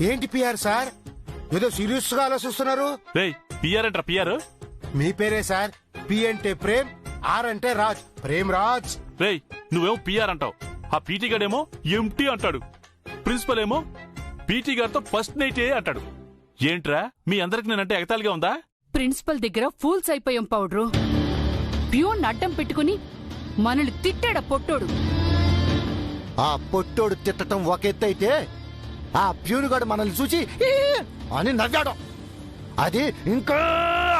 ఏంటి పిఆర్ సార్, ఏదో సీరియస్ గా ఆలోచిస్తున్నారు? పిఆర్ అంటారా? పిఆర్ మీ పేరే సార్. పి అంటే ప్రేమ్, ఆర్ అంటే రాజ్. ప్రేమ్ రాజ్. రేయ్, నువ్వేమో పిఆర్ అంటావు, ఆ పీటీ గాడేమో ఎంటీ అంటాడు, ప్రిన్సిపల్ ఏమో పీటీ గారితో ఫస్ట్ నైట్ అంటాడు. ఏంట్రా మీ అందరికి నేనంటే ఎగతాళిగా ఉందా? ప్రిన్సిపల్ దగ్గర ఫూల్స్ అయిపోయాం పౌడ్రు. ప్యూన్ అడ్డం పెట్టుకుని మనల్ని తిట్టాడ పొట్టోడు. ఆ పొట్టోడు తిట్టడం ఒక ఎత్తు అయితే, ఆ ప్యూనుగాడు మనల్ని చూసి అని నవ్వాడు. అది ఇంకా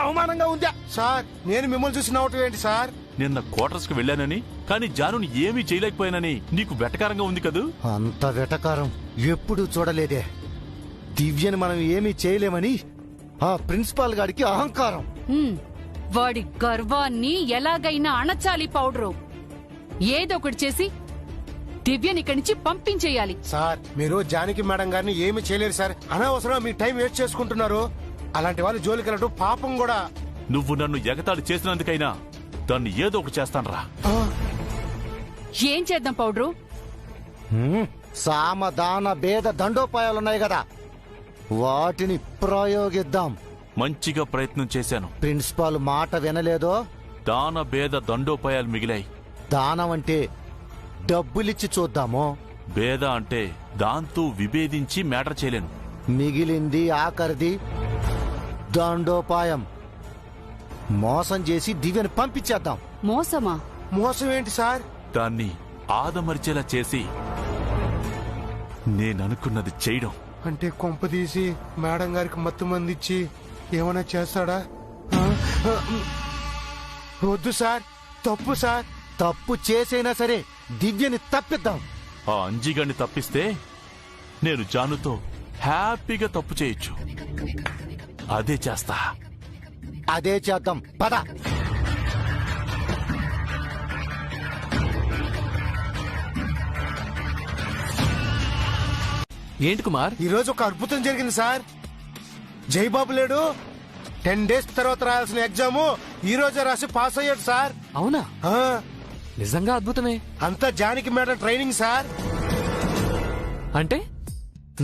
అవమానంగా ఉందా సార్? నేను మిమ్మల్ని చూసి నవ్వటం ఏంటి సార్? నిన్న క్వార్టర్స్ కు వెళ్ళానని, కానీ జానుని ఏమీ చేయలేకపోయానని నీకు వెటకారంగా ఉంది కదూ? అంత వెటకారం ఎప్పుడూ చూడలేదే. దివ్యని మనం ఏమీ చేయలేమని ఆ ప్రిన్సిపాల్ గారికి అహంకారం. వాడి గర్వాన్ని ఎలాగైనా అణచాలి పౌడ్రు. ఏదో ఒకటి చేసి దివ్యని ఇక్కడి నుంచి పంపించేయాలి. సార్, మీరు జానకి మేడం గారిని ఏమి చేయలేరు సార్. అనవసరం మీ టైం వేస్ట్ చేసుకుంటున్నారు. అలాంటి వాళ్ళు జోలికి వెళ్ళడం పాపం కూడా. నువ్వు నన్ను ఎగతాళి చేసినందుకైనా దాన్ని ఏదో ఒకటి చేస్తానరా. ఏం చేద్దాం పౌడ్రు? సామదాన భేద దండోపాయాలున్నాయి కదా, వాటిని ప్రయోగిద్దాం. మంచిగా ప్రయత్నం చేశాను. ప్రిన్సిపాల్ మాట వినలేదో? దాన భేద దండోపాయాలు మిగిలాయి. దానం అంటే డబ్బులిచ్చి చూద్దాము. భేద అంటే దాంతో విభేదించి మ్యాటర్ చేయలేను. మిగిలింది ఆఖరిది దండోపాయం. మోసం చేసి దివ్యని పంపించేద్దాం. మోసమా? మోసం ఏంటి సార్? దాన్ని ఆదమరిచేలా చేసి నేననుకున్నది చేయడం. అంటే కొంపదీసి మేడం గారికి మత్తు మందిచ్చి ఏమైనా చేస్తాడా? వద్దు సార్, తప్పు సార్. తప్పు చేసైనా సరే దివ్యని తప్పిద్దాం. ఆ అంజిగాన్ని తప్పిస్తే నేను జానుతో హ్యాపీగా తప్పు చేయొచ్చు. అదే చేస్తా. అదే చేద్దాం, పద. ఏంటి కుమార్? ఈ రోజు ఒక అద్భుతం జరిగింది సార్. జైబాబు లేడు, 10 days తర్వాత రాయాల్సిన ఎగ్జామ్ ఈ రోజే రాసి పాస్ అయ్యాడు సార్. అవునా? ఆ, నిజంగా అద్భుతమే. అంతా జానకి మేడం ట్రైనింగ్ సార్. అంటే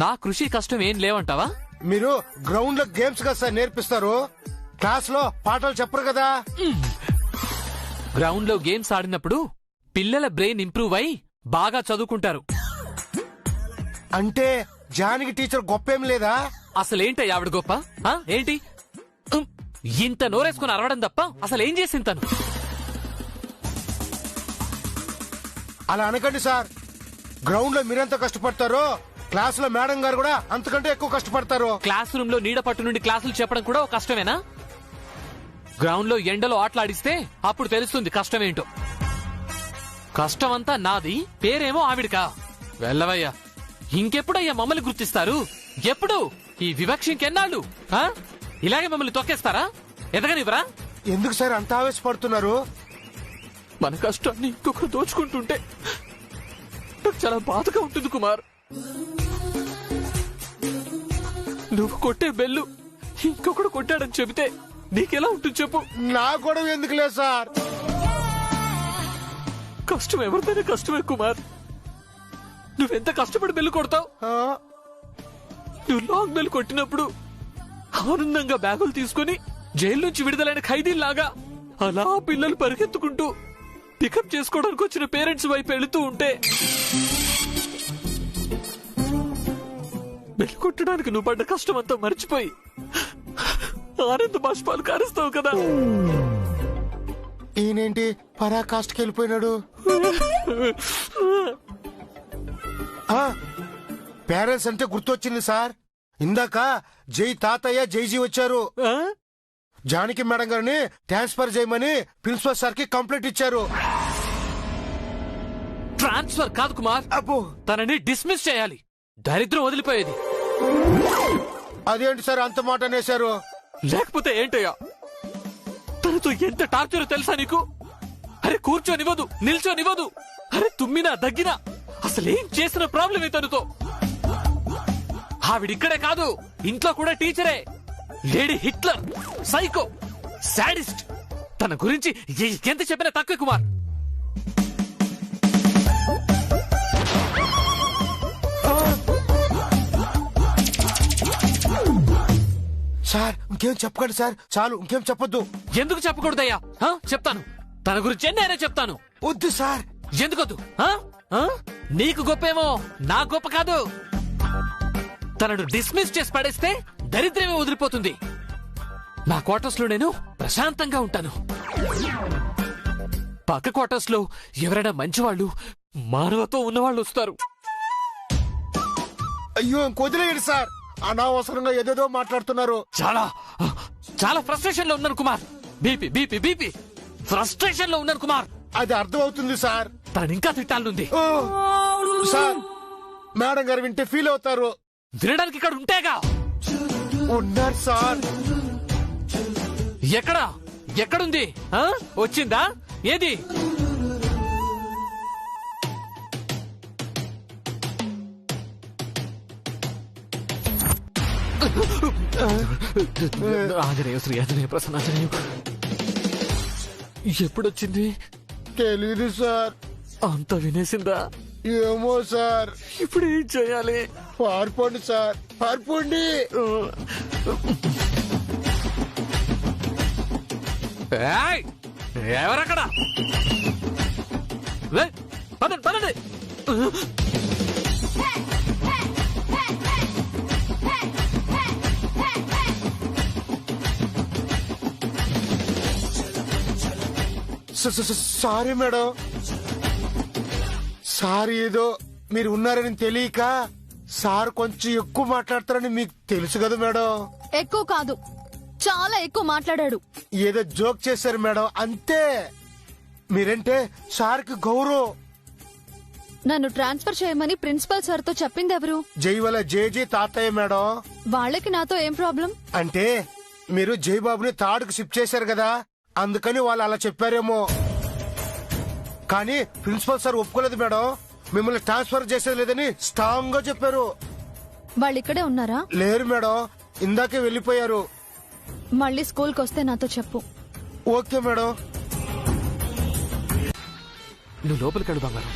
నా కృషి కష్టం ఏం లేవంటావా? మీరు గ్రౌండ్ లో గేమ్స్ కదా సార్ నేర్పిస్తారు, క్లాస్ లో పాఠాలు చెప్పరు కదా. గ్రౌండ్ లో గేమ్స్ ఆడినప్పుడు పిల్లల బ్రెయిన్ ఇంప్రూవ్ అయి బాగా చదువుకుంటారు. అంటే జానకి టీచర్ గొప్పేం లేదా? అసలేంటయ్య ఆవిడ గొప్ప? ఏంటి ఇంత నోరేసుకుని అరవడం తప్ప అసలు ఏం చేసింది తను? అలా అనకండి సార్. గ్రౌండ్ లో మీరెంత కష్టపడతారో క్లాస్ లో మేడం గారు కూడా అంతకంటే ఎక్కువ కష్టపడతారు. క్లాస్ రూమ్ లో నీడ పట్టు నుండి క్లాసులు చెప్పడం కూడా ఒక కష్టమేనా? గ్రౌండ్ లో ఎండలో ఆటలాడిస్తే అప్పుడు తెలుస్తుంది కష్టమేంటో. కష్టమంతా నాది, పేరేమో ఆవిడకా. వెళ్ళవయ్యా, ఇంకెప్పుడయ్యా మమ్మల్ని గుర్తిస్తారు? ఎప్పుడు? ఈ వివక్ష ఇంకెన్నాళ్ళు? ఇలాగే మమ్మల్ని తొక్కేస్తారా? ఎదగనివ్వరా? ఎందుకు సార్ అంత ఆవేశపడుతున్నారు? మన కష్టాన్ని ఇంకొకరు దోచుకుంటుంటే నాకు చాలా బాధగా ఉంటుంది కుమార్. నువ్వు కొట్టే బెల్లు ఇంకొకడు కొట్టాడని చెబితే నీకెలా ఉంటుంది చెప్పు? నా గొడవ ఎందుకు లేదు సార్. కష్టం ఎవరిదైనా కష్టమే కుమార్. నువ్వెంత కష్టపడి బెల్లు కొడతావు? నువ్వు లాంగ్ బెల్ కొట్టినప్పుడు ఆనందంగా బ్యాగులు తీసుకుని జైలు నుంచి విడుదలైన ఖైదీల్లాగా అలా పిల్లలు పరిగెత్తుకుంటూ పికప్ చేసుకోవడానికి వచ్చిన పేరెంట్స్ వైపు వెళుతూ ఉంటే బెల్లు కొట్టడానికి నువ్వు పడ్డ కష్టం అంతా మర్చిపోయి ఆనంద బాష్పాలు కారుస్తావు కదా. ఈయనేంటి పరాకాష్ఠకి వెళ్ళిపోయినాడు? పేరెంట్స్ అంటే గుర్తొచ్చింది సార్. ఇందాక జై తాతయ్య జైజీ వచ్చారు. జానకి మేడం గారిని ట్రాన్స్ఫర్ చేయమని ప్రిన్సిపల్ సార్ కి కంప్లైంట్ ఇచ్చారు. ట్రాన్స్ఫర్ కాదు కుమార్, అబ్బో, తనని డిస్మిస్ చేయాలి. దరిద్రం వదిలిపోయేది. అదేంటి సార్ అంత మాట అనేశారు? లేకపోతే ఏంటయ్యా, తనతో ఎంత టార్చర్ తెలుసా నీకు? అరే కూర్చోనివ్వదు, నిల్చోనివ్వదు. అరే తుమ్మినా దగ్గినా అసలేం చేసిన ప్రాబ్లమే తనతో. ఆవిడిక్కడే కాదు, ఇంట్లో కూడా టీచరే. Lady Hitler, psycho, sadist. తన గురించి ఎంత చెప్పినా తక్కువ కుమార్. సార్ ఇంకేం చెప్పకండి సార్, చాలు ఇంకేం చెప్పొద్దు. ఎందుకు చెప్పకూడదయ్యా? చెప్తాను, తన గురించి నేనే చెప్తాను. వద్దు సార్. ఎందుకొద్దు? నీకు గొప్పేమో, నా గొప్ప కాదు. తనను డిస్మిస్ చేసి పడేస్తే దరిద్రమే వదిలిపోతుంది. నా క్వార్టర్స్ లో నేను ప్రశాంతంగా ఉంటాను. పక్క క్వార్టర్స్ లో ఎవరైనా మంచివాళ్ళు, మానవత్వం ఉన్నవాళ్ళు వస్తారు. అయ్యో వదిలేయండి సార్, అనవసరంగా ఏదేదో మాట్లాడుతున్నారు. చాలా చాలా ఫ్రస్ట్రేషన్ లో ఉన్నాను Kumar. BP BP BP frustration లో ఉన్నాను కుమార్. అది అర్థం అవుతుంది సార్. తను ఇంకా తిట్టాలనుంది సార్. మేడం గారు వింటే ఫీల్ అవుతారు. వినడానికి ఇక్కడ ఉంటేగా. ఉన్నారు సార్. ఎక్కడా? ఎక్కడుంది? వచ్చిందా? ఏది? ఆంజనేయ శ్రీ ఆంజనేయ ప్రసన్నాంజనేయ. ఎప్పుడొచ్చింది? తెలీదు సార్. అంత వినేసిందా? ఏమో సార్. ఇప్పుడు ఏం చేయాలి? పారిపోండి సార్, పారిపోండి. ఎవరక్కడ? పదండి పదండి. Sorry madam. సార్ ఏదో మీరు ఉన్నారని తెలియక సార్ కొంచెం ఎక్కువ మాట్లాడతారని మీకు తెలుసు కదా మేడం. ఎక్కువ కాదు, చాలా ఎక్కువ మాట్లాడాడు. ఏదో జోక్ చేశారు మేడం, అంతే. మీరంటే సార్కి గౌరవం. నన్ను ట్రాన్స్ఫర్ చేయమని ప్రిన్సిపల్ సార్ తో చెప్పింది ఎవరు? జైవల జేజీ తాతయ్య మేడం. వాళ్ళకి నాతో ఏం ప్రాబ్లం? అంటే మీరు జైబాబుని తాడుకు షిఫ్ట్ చేశారు కదా, అందుకని వాళ్ళు అలా చెప్పారేమో. కానీ ప్రిన్సిపల్ సార్ ఒప్పుకోలేదు మేడం. మిమ్మల్ని ట్రాన్స్ఫర్ చేసేది లేదని స్ట్రాంగ్ గా చెప్పారు. వాళ్ళు ఇక్కడే ఉన్నారా? లేరు మేడం, ఇందాకే వెళ్లిపోయారు. మళ్ళీ స్కూల్కి వస్తే నాతో చెప్పు. Okay madam. నువ్వు లోపలికి వెళ్ళు బంగారం.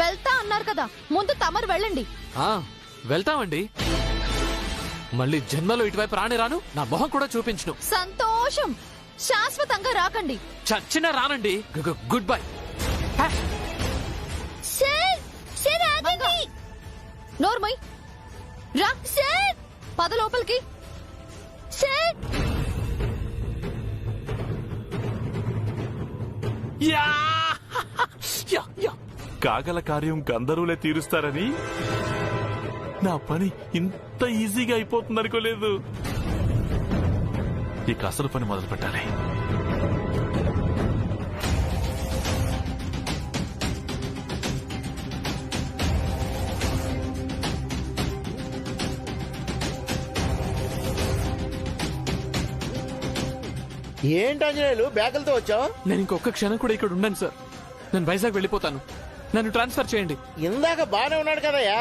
వెళ్తా అన్నారు కదా, ముందు తమరు వెళ్ళండి. వెళ్తామండి. మళ్ళీ జన్మలో ఇటువైపు రాను, నా మొహం కూడా చూపించను. సంతోషం. శాశ్వతంగా రాకండి. చచ్చిన రానండి. Good bye. సార్ ఆగండి. నోర్మై రా. సార్ పద లోపలికి. సార్ కాగల కార్యం గంధర్వులే తీరుస్తారని నా పని ఇంత ఈజీగా అయిపోతుంది అనుకోలేదు. ఇక అసలు పని మొదలు పెట్టాలి. ఏంటి ఆంజనేయులు బ్యాగులతో వచ్చావు? నేను ఇంకొక క్షణం కూడా ఇక్కడ ఉండను సార్. నేను వైజాగ్ వెళ్ళిపోతాను. నన్ను ట్రాన్స్ఫర్ చేయండి. ఇందాక బానే ఉన్నాడు కదయ్యా,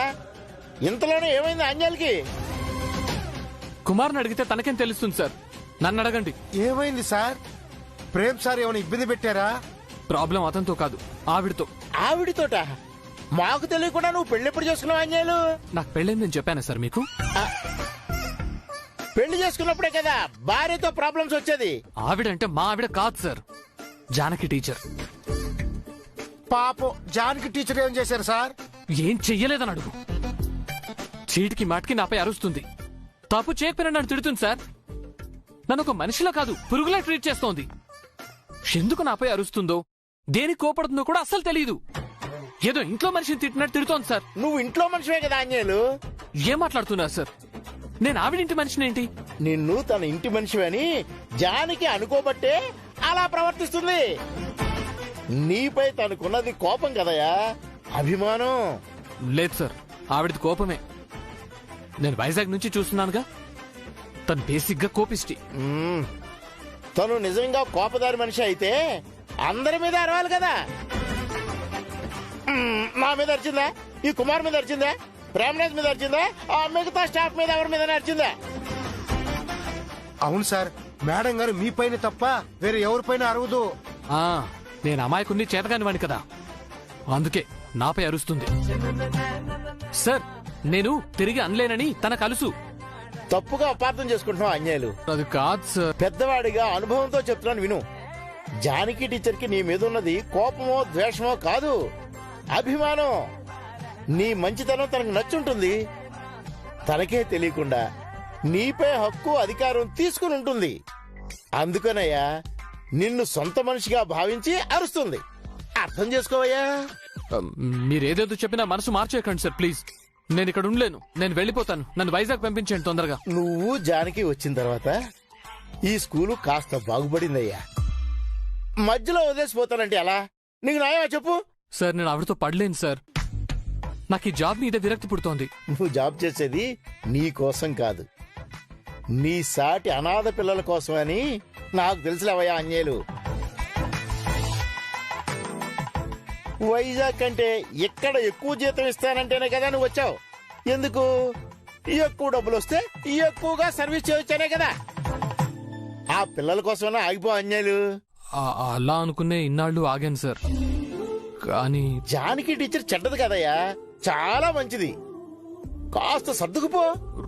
ఇంతలోనే ఏమైంది ఆంజనేయులకి? కుమార్ని అడిగితే తనకేం తెలుస్తుంది సార్. నన్ను అడగండి. ఏమైంది సార్? ప్రేమ్ సార్ ఏమైనా ఇబ్బంది పెట్టారా? ప్రాబ్లం అతనితో కాదు, ఆవిడతో. ఆవిడితోట? మాకు తెలియకుండా నువ్వు పెళ్లిప్పుడు చేసుకున్నావు ఆంజనేయులు? నాకు పెళ్ళైంది నేను చెప్పానా సార్ మీకు? పెళ్లి చేసుకున్నప్పుడే కదా భార్యతో ప్రాబ్లమ్స్ వచ్చేది. ఆవిడంటే మా ఆవిడ కాదు సార్, జానకి టీచర్. పాపం జానకి టీచర్ ఏం చేశారు సార్? ఏం చెయ్యలేదని అడుగు. చీటికి మాటికి నాపై అరుస్తుంది. తప్పు చేయకపోయినా నన్ను తిడుతుంది సార్. నన్ను ఒక మనిషిలా కాదు, పురుగులా ట్రీట్ చేస్తోంది. ఎందుకు నాపై అరుస్తుందో, దేనికి కోపడుతుందో కూడా అస్సలు తెలియదు. ఏదో ఇంట్లో మనిషిని తిట్టినట్టు తిడుతోంది సార్. నువ్వు ఇంట్లో మనిషివే కదా ఆంజనేయులు? ఏం మాట్లాడుతున్నారు సార్? నేను ఆవిడింటి మనిషినేంటి? నిన్ను తన ఇంటి మనిషివని జానికి అనుకోబట్టే అలా ప్రవర్తిస్తుంది. నీపై తనకున్నది కోపం కదయా, అభిమానం. లేదు సార్, ఆవిడది కోపమే. నేను వైజాగ్ నుంచి చూస్తున్నానుగా, తను బేసిక్ గా కోపిష్టి. తను నిజంగా కోపదారి మనిషి అయితే అందరి మీద అరవాలి కదా. నా మీద అరిచిందా? ఈ కుమార్ మీద అరిచిందా? ప్రేమరాజ్ మీద అరిచిందా? ఆ మిగతా స్టాఫ్ మీద ఎవరి మీద అరిచిందా? అవును సార్, మేడం గారు మీ పైన తప్ప వేరే ఎవరిపైన అరవదు. నేను అమాయకుణ్ణి చేతగాని వాడిని కదా, అందుకే నాపై అరుస్తుంది. సార్, నేను తిరిగి అనలేనని తనకు అలుసు. తప్పుగా అపార్థం చేసుకుంటున్నావు అన్యాయులు. అది కాదు సార్. పెద్దవాడిగా అనుభవంతో చెప్తున్నాను విను. జానకి టీచర్ కి నీ మీద ఉన్నది కోపమో ద్వేషమో కాదు, అభిమానం. నీ మంచితనం తనకు నచ్చుంటుంది. తనకే తెలియకుండా నీపై హక్కు అధికారం తీసుకుని ఉంటుంది. అందుకనయ్యా నిన్ను సొంత మనిషిగా భావించి అరుస్తుంది. అర్థం చేసుకోవయ్యా. మీరేదేదో చెప్పినా మనసు మార్చేయకండి సార్ ప్లీజ్. నేను ఇక్కడ ఉండలేను, నేను వెళ్ళిపోతాను. నన్ను వైజాగ్ పంపించండి తొందరగా. నువ్వు జానకి వచ్చిన తర్వాత ఈ స్కూలు కాస్త బాగుపడిందయ్యా. మధ్యలో వదిలేసిపోతానంటే అలా నీకు న్యాయమా చెప్పు? సార్, నేను ఆవిడతో పడలేను సార్. నాకు ఈ జాబ్ మీద విరక్తి పుడుతోంది. నువ్వు జాబ్ చేసేది నీ కోసం కాదు, నీ సాటి అనాథ పిల్లల కోసం అని నాకు తెలుసులేవయ్యా అన్యాయులు. వైజాగ్ కంటే ఇక్కడ ఎక్కువ జీతం ఇస్తానంటేనే కదా నువ్వు వచ్చావు. ఎందుకు? ఎక్కువ డబ్బులు వస్తే ఎక్కువగా సర్వీస్ చేయొచ్చానే కదా. ఆ పిల్లల కోసమైనా ఆగిపో అన్యాయులు. అలా అనుకునే ఇన్నాళ్ళు ఆగాను సార్. కానీ జానకి టీచర్ చెడ్డది కదయ్యా, చాలా మంచిది. కాస్త సర్దుకుపో.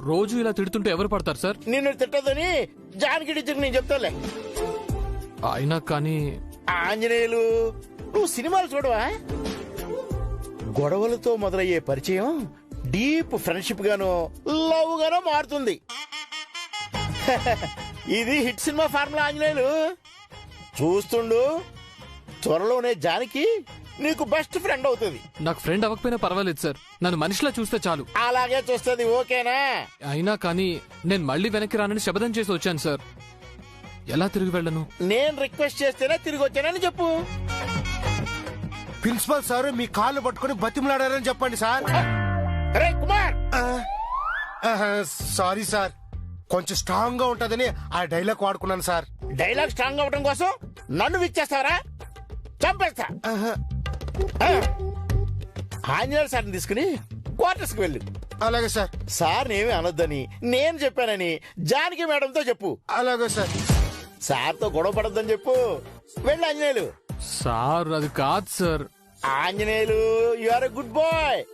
రోజు ఇలా తిడుతుంటే ఎవరు పడతారు సార్? నిన్ను తిట్టదని జానకి టీచర్ నేను చెప్తాలే. అయినా కానీ ఆంజనేయులు, నువ్వు సినిమాలు చూడవా? గొడవలతో మొదలయ్యే పరిచయం డీప్ ఫ్రెండ్షిప్ గానో లవ్ గానో మారుతుంది. ఇది హిట్ సినిమా ఫార్ములా ఆంజనేయులు. చూస్తుండు, త్వరలోనే జానకి నీకు బెస్ట్ ఫ్రెండ్ అవుతుంది. నాకు ఫ్రెండ్ అవ్వకపోయినా పర్వాలేదు సార్, నన్ను మనిషిలా చూస్తే చాలు. అలాగే చూస్తుంది, ఓకేనా? అయినా కానీ నేను మళ్ళీ వెనక్కి రానని శపథం చేసి వచ్చాను సార్. ఎలా తిరిగి వెళ్ళను? నేను రిక్వెస్ట్ చేస్తేనే తిరిగి వచ్చానని చెప్పు. ప్రిన్సిపల్ సార్ మీ కాళ్ళు పట్టుకుని బతిమలాడారని చెప్పండి సార్. అరే కుమార్! సారీ సార్, కొంచెం స్ట్రాంగ్ గా ఉంటదని ఆ డైలాగ్ వాడుకున్నాను సార్. డైలాగ్ స్ట్రాంగ్ అవ్వడం కోసం నన్ను విచ్చేస్తావరా? చంపేస్తా. ఆంజనేయులు సార్ని తీసుకుని క్వార్టర్స్ కి వెళ్ళు. అలాగే సార్. సార్ నేమి అనొద్దని నేను చెప్పానని జానకి మేడంతో చెప్పు. అలాగే సార్. సార్తో గొడవ పడొద్దని చెప్పు. వెళ్ళి ఆంజనేయులు. సార్ అది కాదు sir. Anjaneyulu, you are a good bye.